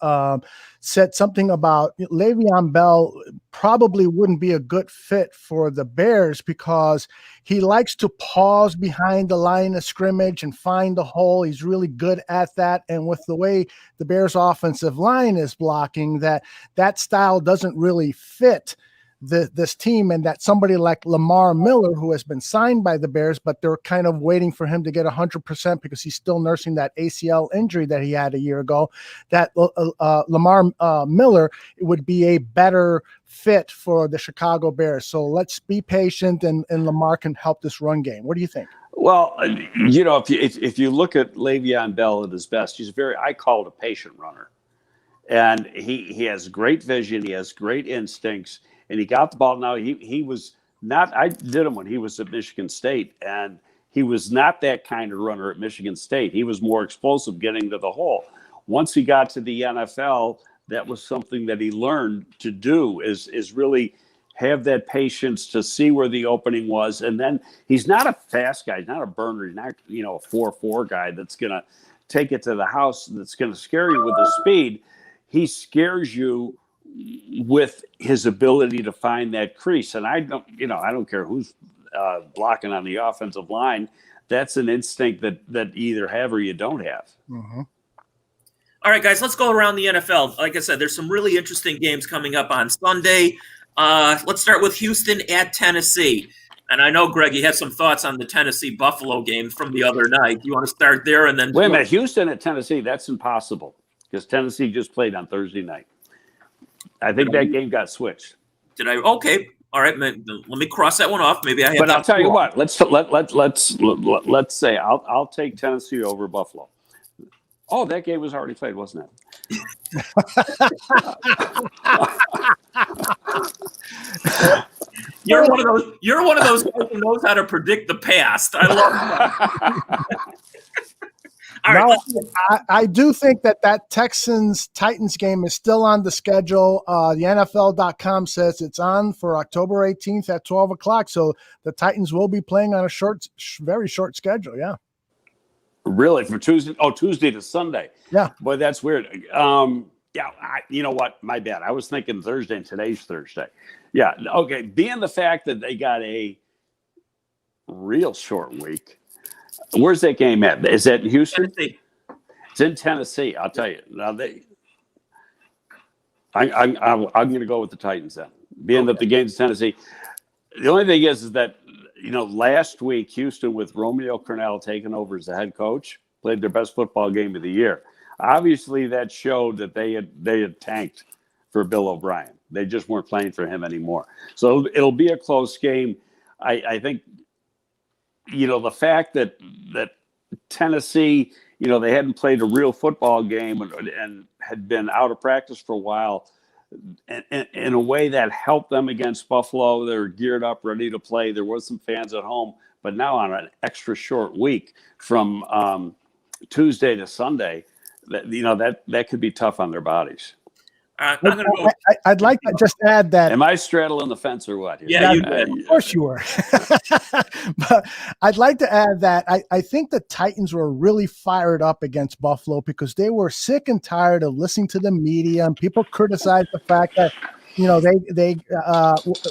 D: said something about Le'Veon Bell probably wouldn't be a good fit for the Bears because he likes to pause behind the line of scrimmage and find the hole. He's really good at that. And with the way the Bears offensive line is blocking, that style doesn't really fit this team, and that somebody like Lamar Miller, who has been signed by the Bears, but they're kind of waiting for him to get 100% because he's still nursing that ACL injury that he had a year ago, that Lamar Miller would be a better fit for the Chicago Bears. So let's be patient, and Lamar can help this run game. What do you think?
F: Well, if you look at Le'Veon Bell at his best, he's I call it a patient runner. And he has great vision. He has great instincts. And he got the ball. Now, he was not – I did him when he was at Michigan State, and he was not that kind of runner at Michigan State. He was more explosive getting to the hole. Once he got to the NFL, that was something that he learned to do is really have that patience to see where the opening was. And then he's not a fast guy. He's not a burner. He's not, a 4-4 guy that's going to take it to the house, that's going to scare you with his speed. He scares you with his ability to find that crease. And I don't care who's blocking on the offensive line. That's an instinct that you either have or you don't have.
D: Mm-hmm.
B: All right, guys, let's go around the NFL. Like I said, there's some really interesting games coming up on Sunday. Let's start with Houston at Tennessee. And I know, Greg, you had some thoughts on the Tennessee-Buffalo game from the other night. You want to start there and then –
F: Wait a minute, Houston at Tennessee, that's impossible because Tennessee just played on Thursday night. I think that game got switched.
B: Did I? Okay. All right. Let me cross that one off. Maybe I have.
F: But I'll tell you what. Let's say I'll take Tennessee over Buffalo. Oh, that game was already played, wasn't it?
B: You're one of those guys who knows how to predict the past. I love that. All right,
D: I do think that Texans-Titans game is still on the schedule. The NFL.com says it's on for October 18th at 12 o'clock. So the Titans will be playing on a very short schedule. Yeah.
F: Really? For Tuesday? Oh, Tuesday to Sunday.
D: Yeah.
F: Boy, that's weird. You know what? My bad. I was thinking Thursday, and today's Thursday. Yeah. Okay. Being the fact that they got a real short week. Where's that game at? Is that in Houston?
B: Tennessee.
F: It's in Tennessee. I'll tell you. Now I'm going to go with the Titans then. Being that the game's in Tennessee. The only thing is that last week Houston with Romeo Crennel taking over as the head coach played their best football game of the year. Obviously, that showed that they had tanked for Bill O'Brien. They just weren't playing for him anymore. So it'll be a close game. I think. The fact that Tennessee, they hadn't played a real football game and had been out of practice for a while, in a way that helped them against Buffalo. They were geared up, ready to play. There was some fans at home, but now on an extra short week from Tuesday to Sunday, that could be tough on their bodies.
D: I'd like to just add that.
F: Am I straddling the fence or what?
B: Yeah,
D: of course you were. But I'd like to add that I think the Titans were really fired up against Buffalo because they were sick and tired of listening to the media and people criticized the fact that they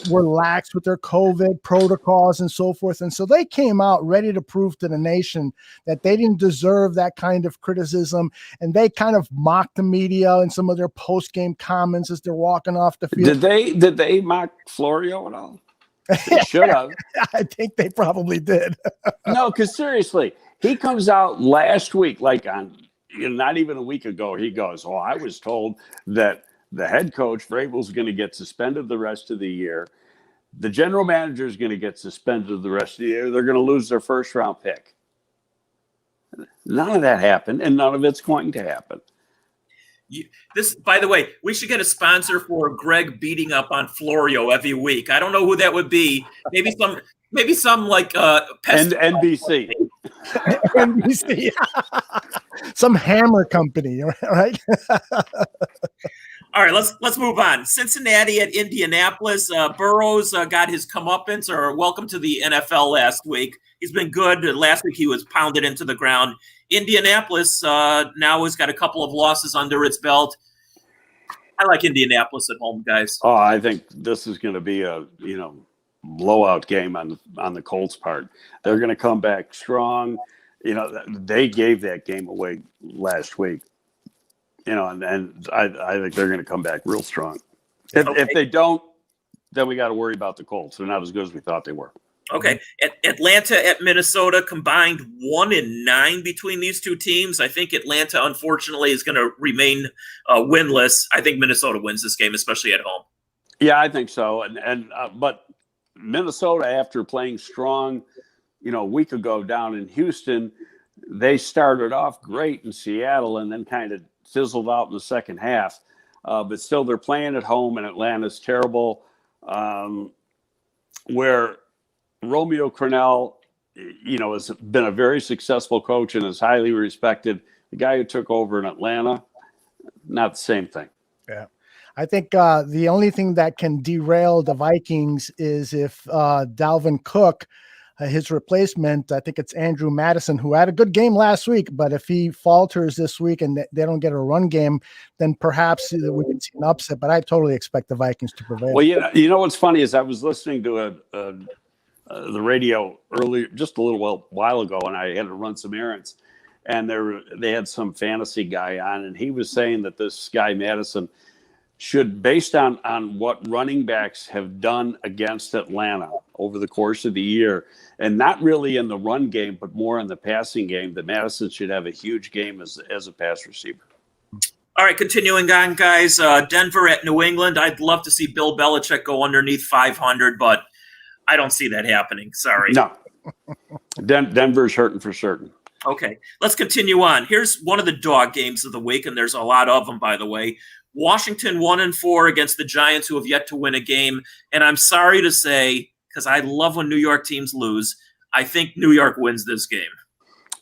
D: were lax with their COVID protocols and so forth. And so they came out ready to prove to the nation that they didn't deserve that kind of criticism. And they kind of mocked the media in some of their post-game comments as they're walking off the field.
F: Did they mock Florio at all? They should have.
D: I think they probably did.
F: No, because seriously, he comes out last week, like not even a week ago, he goes, "Oh, I was told that the head coach, Vrabel, is going to get suspended the rest of the year. The general manager is going to get suspended the rest of the year. They're going to lose their first-round pick." None of that happened, and none of it's going to happen.
B: This, by the way, we should get a sponsor for Greg beating up on Florio every week. I don't know who that would be. Maybe some like
F: NBC.
D: NBC. Some hammer company, right?
B: All right, let's move on. Cincinnati at Indianapolis. Burrows got his comeuppance, or welcome to the NFL last week. He's been good. Last week he was pounded into the ground Indianapolis now has got a couple of losses under its belt. I like Indianapolis at home, guys.
F: Oh, I think this is going to be a blowout game on the Colts' part. They're going to come back strong. They gave that game away last week. And I think they're going to come back real strong. If they don't, then we got to worry about the Colts. They're not as good as we thought they were.
B: Okay. Atlanta at Minnesota, combined 1-9 between these two teams. I think Atlanta, unfortunately, is going to remain winless. I think Minnesota wins this game, especially at home.
F: Yeah, I think so. But Minnesota, after playing strong, a week ago down in Houston, they started off great in Seattle and then kind of fizzled out in the second half. But still, they're playing at home, and Atlanta's terrible. Where Romeo Crennel, has been a very successful coach and is highly respected. The guy who took over in Atlanta, not the same thing.
D: Yeah. I think the only thing that can derail the Vikings is if Dalvin Cook, his replacement, I think it's Andrew Madison, who had a good game last week, but if he falters this week and they don't get a run game, then perhaps we can see an upset. But I totally expect the Vikings to prevail.
F: Well, you know what's funny is I was listening to the radio earlier, just a little while ago, and I had to run some errands, and they had some fantasy guy on, and he was saying that this guy Madison should, based on what running backs have done against Atlanta over the course of the year, and not really in the run game, but more in the passing game, that Madison should have a huge game as a pass receiver.
B: All right, continuing on, guys. Denver at New England. I'd love to see Bill Belichick go underneath 500, but I don't see that happening. Sorry.
F: No. Denver's hurting for certain.
B: Okay, let's continue on. Here's one of the dog games of the week, and there's a lot of them, by the way. Washington 1-4 against the Giants, who have yet to win a game. And I'm sorry to say, because I love when New York teams lose, I think New York wins this game.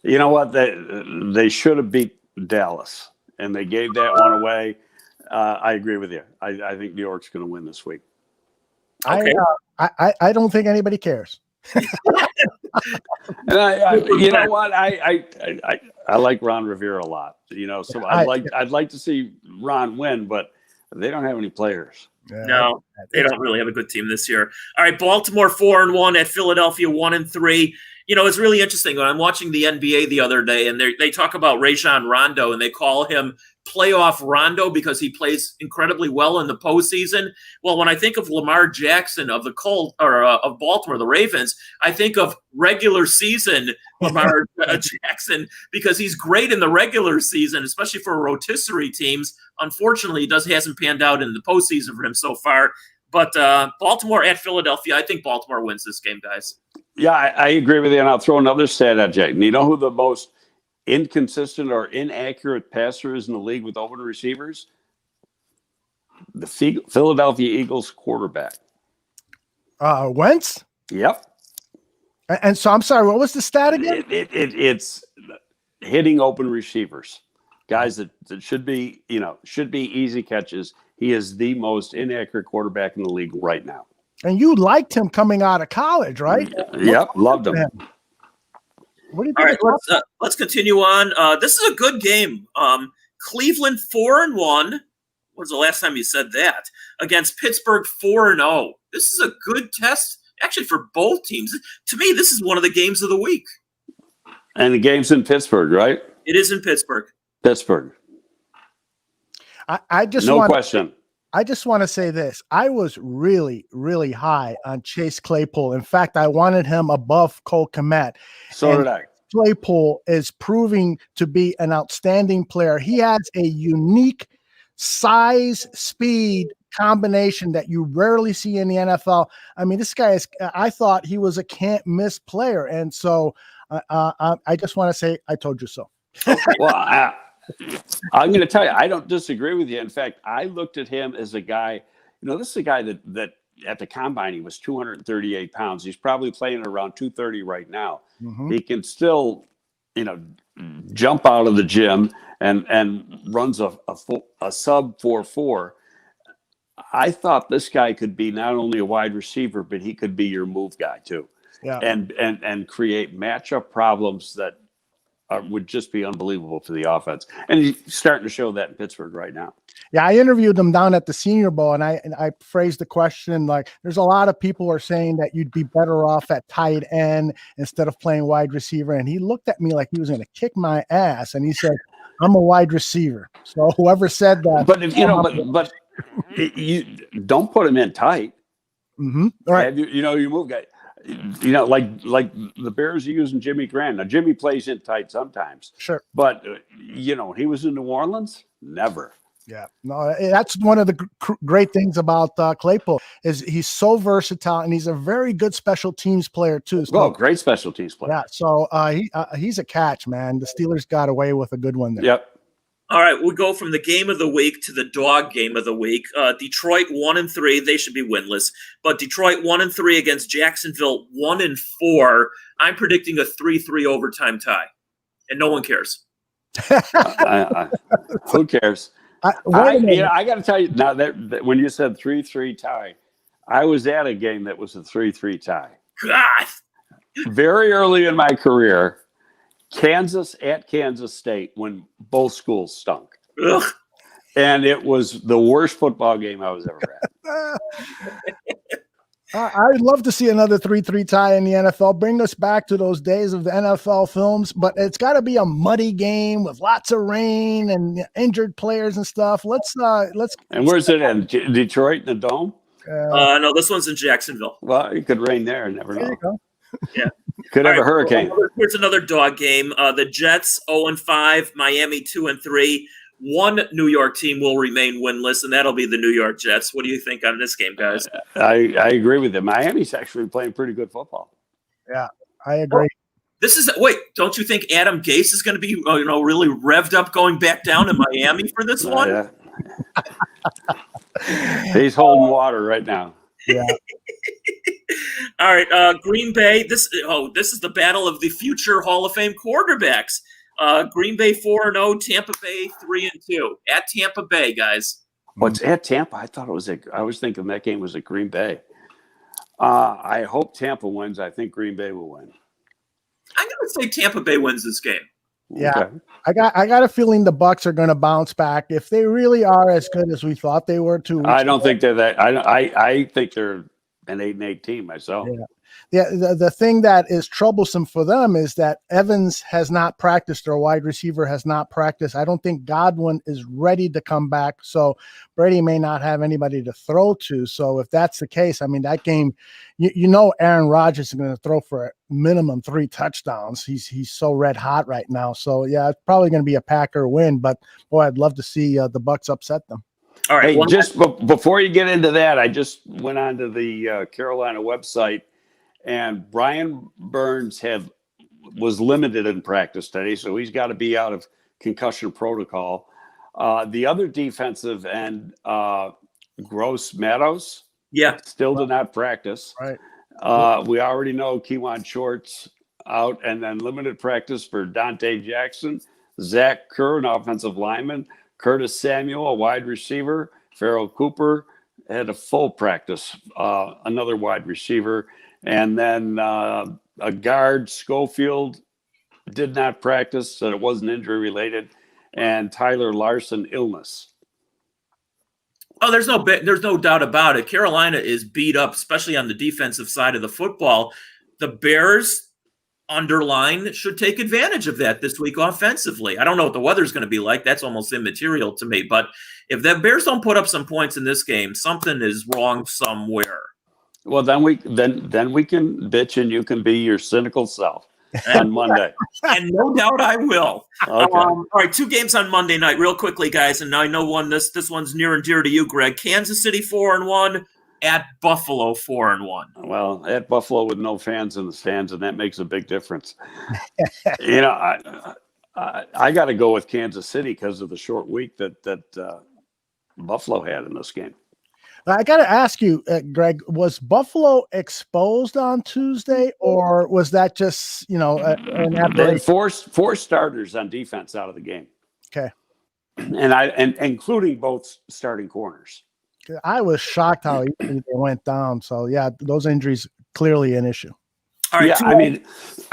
F: You know what? They should have beat Dallas, and they gave that one away. I agree with you. I think New York's going to win this week.
B: Okay.
D: I don't think anybody cares.
F: And you know what? I like Ron Rivera a lot. So I'd like to see Ron win, but they don't have any players.
B: No, they don't really have a good team this year. All right, Baltimore 4-1 at Philadelphia 1-3. It's really interesting when I'm watching the NBA the other day, and they talk about Rajon Rondo, and they call him playoff Rondo because he plays incredibly well in the postseason. Well, when I think of Lamar Jackson of the Colts or of Baltimore, the Ravens, I think of regular season Lamar Jackson because he's great in the regular season, especially for rotisserie teams. Unfortunately, it hasn't panned out in the postseason for him so far. But Baltimore at Philadelphia, I think Baltimore wins this game, guys.
F: Yeah, I agree with you, and I'll throw another stat at Jack. You know who the most inconsistent or inaccurate passer is in the league with open receivers? The Philadelphia Eagles quarterback.
D: Wentz?
F: Yep.
D: And so I'm sorry, what was the stat again?
F: It's hitting open receivers. Guys that should be easy catches. He is the most inaccurate quarterback in the league right now. And
D: you liked him coming out of college, right?
F: Yep, loved him.
B: All right, let's continue on. This is a good game. Cleveland 4-1. When was the last time you said that? Against Pittsburgh 4-0. This is a good test, actually, for both teams. To me, this is one of the games of the week.
F: And the game's in Pittsburgh, right?
B: It is in Pittsburgh.
F: Pittsburgh.
D: I just
F: no question.
D: I just want to say this. I was really, really high on Chase Claypool. In fact, I wanted him above Cole Kmet.
F: So did I.
D: Claypool is proving to be an outstanding player. He has a unique size, speed combination that you rarely see in the NFL. I mean, this guy I thought he was a can't miss player. And so I just want to say, I told you so.
F: Well, I'm going to tell you, I don't disagree with you. In fact, I looked at him as a guy, this is a guy that at the combine, he was 238 pounds. He's probably playing around 230 right now. Mm-hmm. He can still, jump out of the gym and runs a sub 4.4. I thought this guy could be not only a wide receiver, but he could be your move guy too. Yeah. And create matchup problems that would just be unbelievable for the offense. And he's starting to show that in Pittsburgh right now.
D: Yeah, I interviewed him down at the Senior Bowl, and I phrased the question like, there's a lot of people are saying that you'd be better off at tight end instead of playing wide receiver. And he looked at me like he was going to kick my ass, and he said, I'm a wide receiver. So whoever said that.
F: But if but you don't put him in tight.
D: Mm-hmm. All right.
F: You move guy. Like the Bears are using Jimmy Graham. Now, Jimmy plays in tight sometimes.
D: Sure.
F: But, he was in New Orleans? Never.
D: Yeah. No, that's one of the great things about Claypool is he's so versatile, and he's a very good special teams player, too. So,
F: great special teams player.
D: Yeah. So he's a catch, man. The Steelers got away with a good one there.
F: Yep.
B: All right, we go from the game of the week to the dog game of the week. Detroit 1-3, they should be winless. But Detroit 1-3 against Jacksonville 1-4. I'm predicting a 3-3 overtime tie, and no one cares.
F: Who cares? I got to tell you now that when you said 3-3 tie, I was at a game that was a 3-3 tie.
B: God,
F: very early in my career. Kansas at Kansas State when both schools stunk.
B: Ugh.
F: And it was the worst football game I was ever at.
D: I'd love to see another 3-3 tie in the NFL. Bring us back to those days of the NFL films, but it's got to be a muddy game with lots of rain and injured players and stuff. Let's.
F: And where's it in? Detroit in the Dome?
B: No, this one's in Jacksonville.
F: Well, it could rain there. Never know.
D: There you go.
B: Yeah.
F: Could have a hurricane.
B: Here's another dog game. The Jets 0-5, Miami 2-3. One New York team will remain winless, and that'll be the New York Jets. What do you think on this game, guys?
F: I agree with you. Miami's actually playing pretty good football.
D: Yeah, I agree.
B: Don't you think Adam Gase is going to be really revved up going back down to Miami for this one?
F: Yeah. He's holding water right now.
D: Yeah.
B: All right, Green Bay. This is the battle of the future Hall of Fame quarterbacks. Green Bay 4-0, Tampa Bay 3-2 at Tampa Bay, guys.
F: What's at Tampa? I thought it was I was thinking that game was at Green Bay. I hope Tampa wins. I think Green Bay will win.
B: I'm going to say Tampa Bay wins this game.
D: Yeah,
F: okay.
D: I got a feeling the Bucs are going to bounce back if they really are as good as we thought they were 2 weeks
F: I don't
D: ago.
F: think they're that. I think they're an 8-8 team myself.
D: Yeah. The thing that is troublesome for them is that Evans has not practiced, their wide receiver has not practiced. I don't think Godwin is ready to come back, so Brady may not have anybody to throw to. So if that's the case, I mean, that game, Aaron Rodgers is going to throw for a minimum 3 touchdowns. He's so red hot right now. So yeah, it's probably going to be a Packer win, but boy, I'd love to see the Bucs upset them.
B: All right.
F: Hey, just before you get into that, I just went onto the Carolina website, and Brian Burns was limited in practice today, so he's got to be out of concussion protocol. The other defensive end, Gross Matos, still did not practice.
D: Right.
F: We already know Kewan Short's out, and then limited practice for Dante Jackson, Zach Kerr, an offensive lineman, Curtis Samuel, a wide receiver, Farrell Cooper had a full practice, another wide receiver, and then a guard, Schofield, did not practice, so it wasn't injury related, and Tyler Larson, illness.
B: Oh, there's no doubt about it. Carolina is beat up, especially on the defensive side of the football. The Bears underline should take advantage of that this week offensively. I don't know what the weather's going to be like. That's almost immaterial to me. But if the Bears don't put up some points in this game, something is wrong somewhere.
F: Well, then we can bitch, and you can be your cynical self on Monday.
B: And no doubt I will.
F: Okay.
B: All right, 2 games on Monday night, real quickly, guys. And I know this one's near and dear to you, Greg. Kansas City 4-1. At Buffalo 4-1.
F: Well, at Buffalo with no fans in the stands, and that makes a big difference. I got to go with Kansas City because of the short week that Buffalo had in this game.
D: I got to ask you, Greg, was Buffalo exposed on Tuesday, or was that just an
F: They forced 4 starters on defense out of the game?
D: Okay,
F: and including both starting corners.
D: I was shocked how easily they went down. So, yeah, those injuries clearly an issue.
B: All right.
F: Yeah, I mean,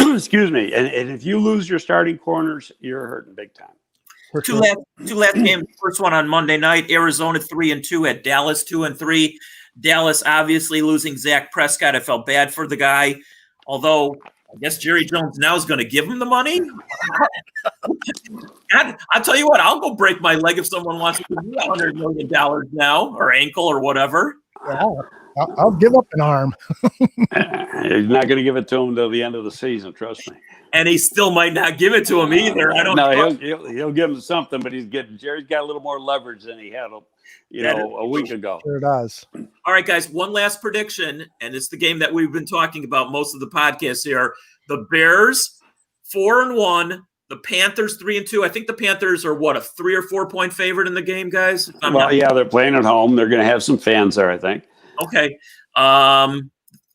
F: excuse me. And if you lose your starting corners, you're hurting big time.
B: Two last games. First one on Monday night. Arizona 3-2 at Dallas 2-3. Dallas obviously losing Zach Prescott. I felt bad for the guy, although I guess Jerry Jones now is going to give him the money. I'll tell you what, I'll go break my leg if someone wants to give me $100 million now, or ankle or whatever.
D: Yeah, I'll give up an arm.
F: He's not going to give it to him until the end of the season. Trust me.
B: And he still might not give it to him either. I don't know.
F: He'll give him something, but Jerry's got a little more leverage than he had, a week ago.
D: Sure does.
B: All right, guys, one last prediction, and it's the game that we've been talking about most of the podcast here. The Bears 4-1, the Panthers 3-2. I think the Panthers are a 3 or 4 point favorite in the game, guys?
F: They're playing at home. They're going to have some fans there, I think.
B: Okay.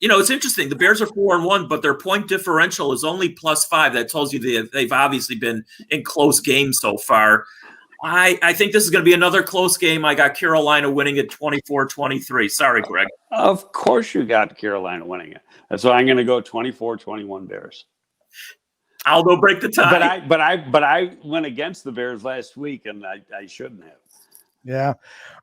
B: It's interesting. The Bears are 4-1, but their point differential is only +5. That tells you they've obviously been in close games so far. I think this is going to be another close game. I got Carolina winning it 24-23. Sorry, Greg.
F: Of course you got Carolina winning it. That's why I'm going to go 24-21 Bears.
B: I'll go break the tie.
F: But I went against the Bears last week, and I shouldn't have.
D: Yeah,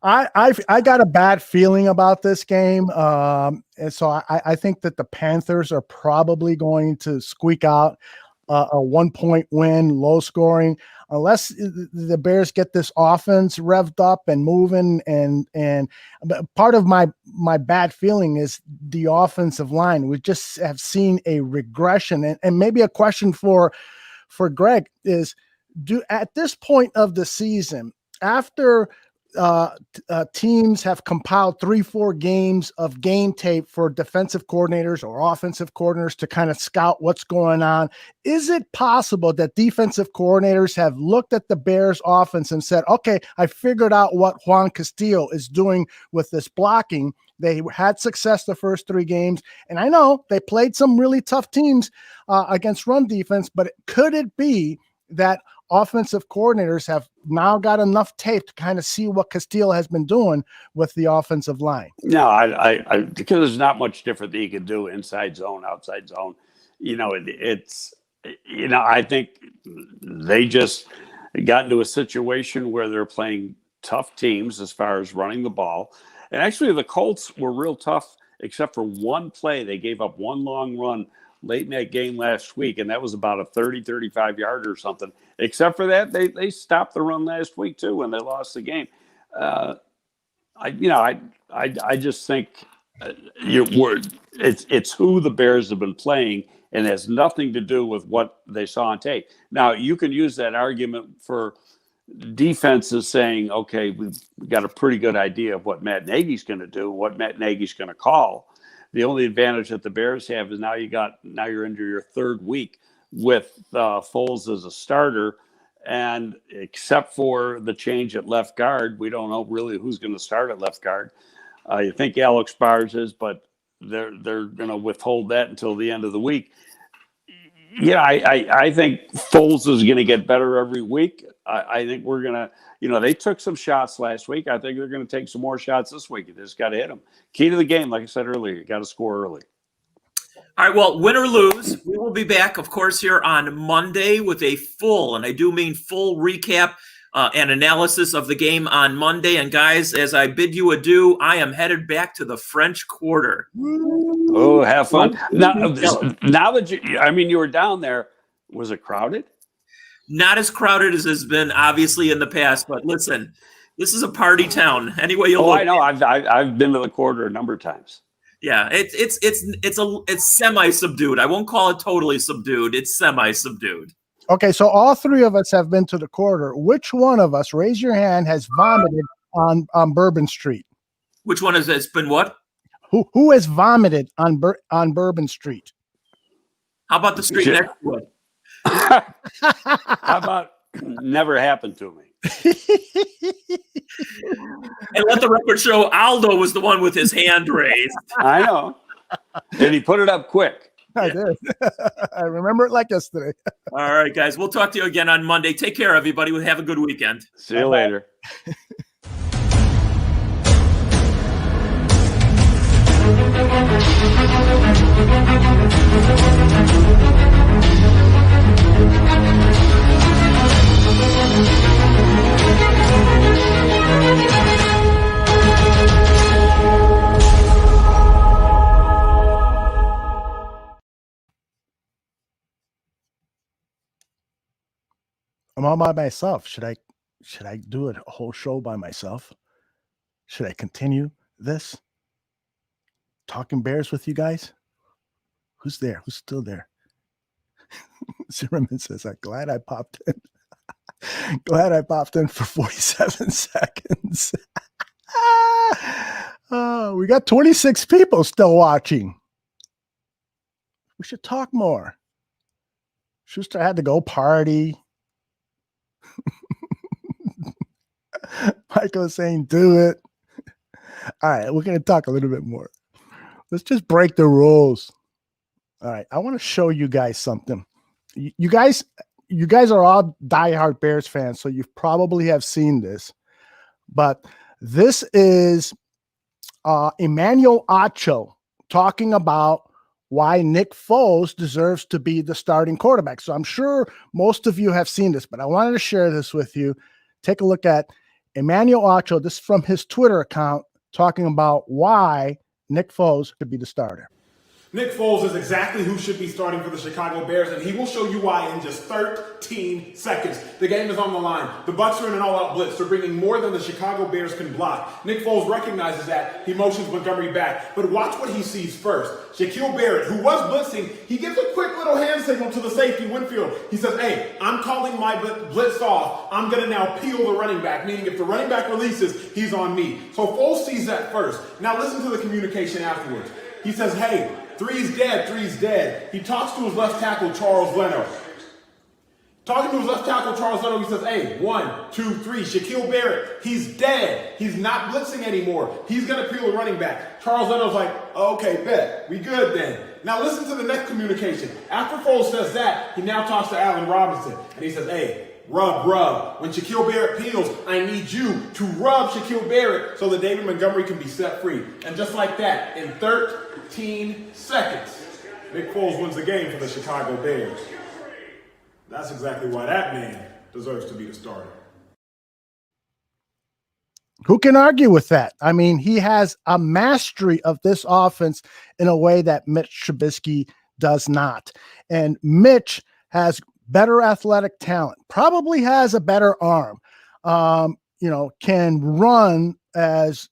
D: I got a bad feeling about this game, and so I think that the Panthers are probably going to squeak out a 1 point win, low scoring, unless the Bears get this offense revved up and moving. And part of my bad feeling is the offensive line. We just have seen a regression, and maybe a question for Greg is: at this point of the season, after teams have compiled 3-4 games of game tape for defensive coordinators or offensive coordinators to kind of scout what's going on, is it possible that defensive coordinators have looked at the Bears offense and said, okay, I figured out what Juan Castillo is doing with this blocking? They had success the first 3 games, and I know they played some really tough teams against run defense, but could it be that offensive coordinators have now got enough tape to kind of see what Castillo has been doing with the offensive line?
F: No, I because there's not much different that you can do inside zone, outside zone. I think they just got into a situation where they're playing tough teams as far as running the ball. And actually the Colts were real tough, except for one play. They gave up one long run late in that game last week, and that was about a 35 yarder or something. Except for that, they stopped the run last week too when they lost the game. I just think it's who the Bears have been playing, and has nothing to do with what they saw on tape. Now you can use that argument for defenses saying, okay, we've got a pretty good idea of what Matt Nagy's going to do, what Matt Nagy's going to call. The only advantage that the Bears have is now you're into your 3rd week with Foles as a starter, and except for the change at left guard, we don't know really who's going to start at left guard. You think Alex Bars is, but they're going to withhold that until the end of the week. Yeah, I think Foles is going to get better every week. I think we're going to, they took some shots last week. I think they're going to take some more shots this week. You just got to hit them. Key to the game, like I said earlier, you got to score early.
B: All right, well, win or lose, we will be back, of course, here on Monday with a full, and I do mean full recap and analysis of the game on Monday. And guys, as I bid you adieu, I am headed back to the French Quarter.
F: Oh, have fun. Now that you were down there, was it crowded?
B: Not as crowded as has been obviously in the past, but listen, this is a party town. Anyway, you'll look.
F: I know. I've been to the Quarter a number of times.
B: Yeah, it's semi-subdued. I won't call it totally subdued. It's semi-subdued.
D: Okay, so all 3 of us have been to the Quarter. Which one of us, raise your hand, has vomited on Bourbon Street?
B: Which one has it been what?
D: Who has vomited on Bourbon Street?
B: How about the street next to it?
F: How about never happened to me?
B: And let the record show Aldo was the one with his hand raised.
F: I know. And he put it up quick.
D: I did. I remember it like yesterday.
B: All right, guys. We'll talk to you again on Monday. Take care, everybody. We'll have a good weekend.
F: See you later.
D: I'm all by myself. Should I do a whole show by myself? Should I continue this? Talking Bears with you guys? Who's there? Who's still there? Zimmerman says, I'm glad I popped in. Glad I popped in for 47 seconds. We got 26 people still watching. We should talk more. Schuster had to go party. Michael is saying, do it. All right, we're going to talk a little bit more. Let's just break the rules. All right, I want to show you guys something. You guys are all diehard Bears fans, so you probably have seen this. But this is Emmanuel Acho talking about why Nick Foles deserves to be the starting quarterback. So I'm sure most of you have seen this, but I wanted to share this with you. Take a look at Emmanuel Acho. This is from his Twitter account talking about why Nick Foles could be the starter.
J: Nick Foles is exactly who should be starting for the Chicago Bears, and he will show you why in just 13 seconds. The game is on the line. The Bucs are in an all-out blitz. They're bringing more than the Chicago Bears can block. Nick Foles recognizes that. He motions Montgomery back. But watch what he sees first. Shaquille Barrett, who was blitzing, he gives a quick little hand signal to the safety, Winfield. He says, hey, I'm calling my blitz off. I'm going to now peel the running back, meaning if the running back releases, he's on me. So Foles sees that first. Now listen to the communication afterwards. He says, hey, three's dead, three's dead. He talks to his left tackle, Charles Leno. Talking to his left tackle, Charles Leno, he says, hey, 1, 2, 3. Shaquille Barrett, he's dead. He's not blitzing anymore. He's going to peel the running back. Charles Leno's like, okay, bet. We good then. Now listen to the next communication. After Foles says that, he now talks to Allen Robinson. And he says, hey, rub. When Shaquille Barrett peels, I need you to rub Shaquille Barrett so that David Montgomery can be set free. And just like that, in 13 seconds, Nick Foles wins the game for the Chicago Bears. That's exactly why that man deserves to be the starter.
D: Who can argue with that? I mean, he has a mastery of this offense in a way that Mitch Trubisky does not. And Mitch has better athletic talent, probably has a better arm, can run as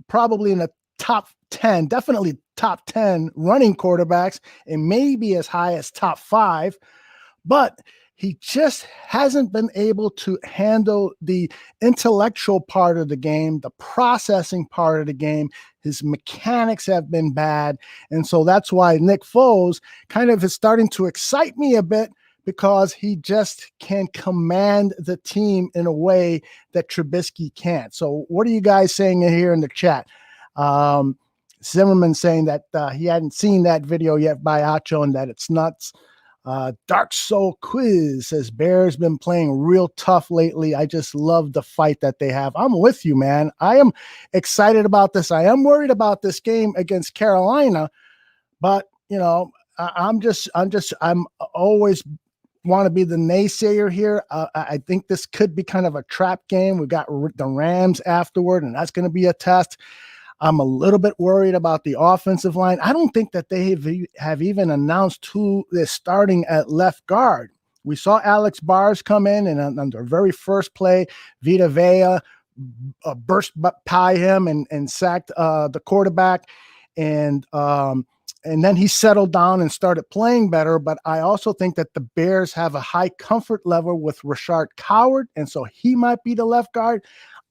D: probably in the top 10, definitely top 10 running quarterbacks, and maybe as high as top 5. But he just hasn't been able to handle the intellectual part of the game, the processing part of the game. His mechanics have been bad. And so that's why Nick Foles kind of is starting to excite me a bit, because he just can command the team in a way that Trubisky can't. So what are you guys saying here in the chat? Zimmerman saying that he hadn't seen that video yet by Acho and that it's nuts. Dark Soul Quiz says, Bears been playing real tough lately. I just love the fight that they have. I'm with you, man. I am excited about this. I am worried about this game against Carolina, but I'm always want to be the naysayer here. I think this could be kind of a trap game. We've got the Rams afterward, and that's going to be a test. I'm a little bit worried about the offensive line. I don't think that they have even announced who is starting at left guard. We saw Alex Bars come in, and on their very first play, Vita Vea burst by him and sacked the quarterback. And then he settled down and started playing better. But I also think that the Bears have a high comfort level with Rashard Coward, and so he might be the left guard.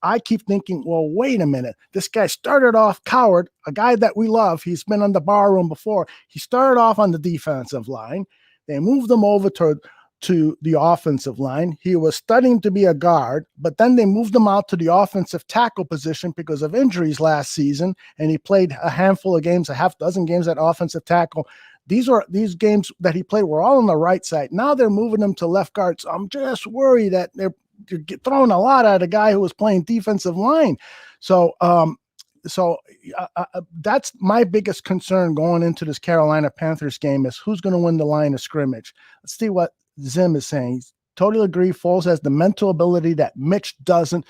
D: I keep thinking, well, wait a minute. This guy started off Coward, a guy that we love. He's been on the bar room before. He started off on the defensive line. They moved him over to the offensive line. He was studying to be a guard, but then they moved him out to the offensive tackle position because of injuries last season, and he played a handful of games, a half dozen games at offensive tackle. These games that he played were all on the right side. Now they're moving him to left guard, so I'm just worried that they're throwing a lot at a guy who was playing defensive line. So that's my biggest concern going into this Carolina Panthers game is who's going to win the line of scrimmage. Let's see what Zim is saying. He's totally agree. Foles has the mental ability that Mitch doesn't.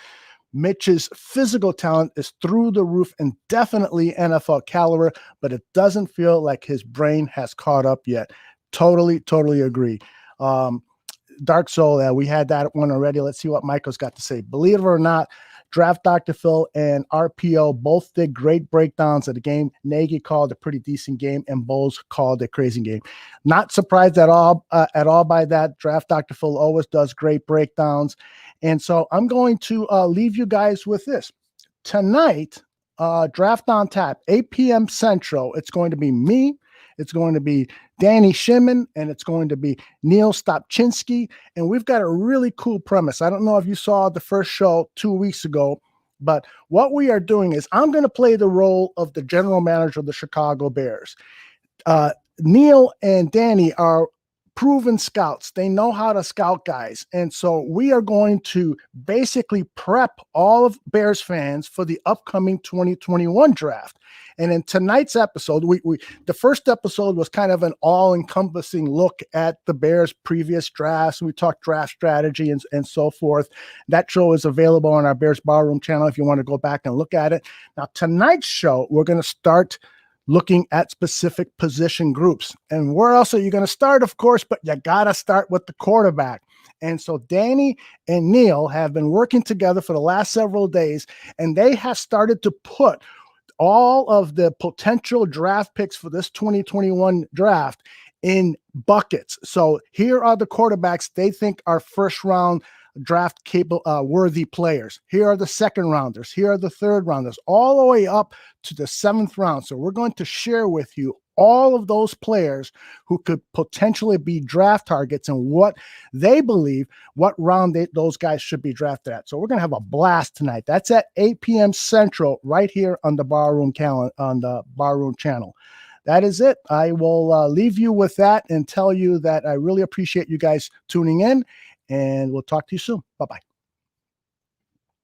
D: Mitch's physical talent is through the roof and definitely NFL caliber, but it doesn't feel like his brain has caught up yet. Totally agree. Dark Soul, we had that one already. Let's see what Michael's got to say. Believe it or not, Draft Dr. Phil and RPO both did great breakdowns of the game. Nagy called a pretty decent game, and Bowles called a crazy game. Not surprised at all by that. Draft Dr. Phil always does great breakdowns. And so I'm going to leave you guys with this. Tonight, Draft on Tap, 8 p.m. Central. It's going to be me. It's going to be Danny Shimon, and it's going to be Neil Stopchinski. And we've got a really cool premise. I don't know if you saw the first show 2 weeks ago, but what we are doing is I'm going to play the role of the general manager of the Chicago Bears. Neil and Danny are proven scouts. They know how to scout guys. And so we are going to basically prep all of Bears fans for the upcoming 2021 draft. And in tonight's episode, the first episode was kind of an all-encompassing look at the Bears' previous drafts. We talked draft strategy and so forth. That show is available on our Bears Barroom channel if you want to go back and look at it. Now, tonight's show, we're going to start looking at specific position groups. And where else are you going to start, of course, but you got to start with the quarterback. And so Danny and Neil have been working together for the last several days, and they have started to put all of the potential draft picks for this 2021 draft in buckets. So here are the quarterbacks they think are first round draft capable worthy players. Here are the second rounders. Here are the third rounders, all the way up to the seventh round. So we're going to share with you all of those players who could potentially be draft targets and what they believe, what round those guys should be drafted at. So we're going to have a blast tonight. That's at 8 p.m. Central right here on the Barroom channel. That is it. I will leave you with that and tell you that I really appreciate you guys tuning in, and we'll talk to you soon. Bye-bye.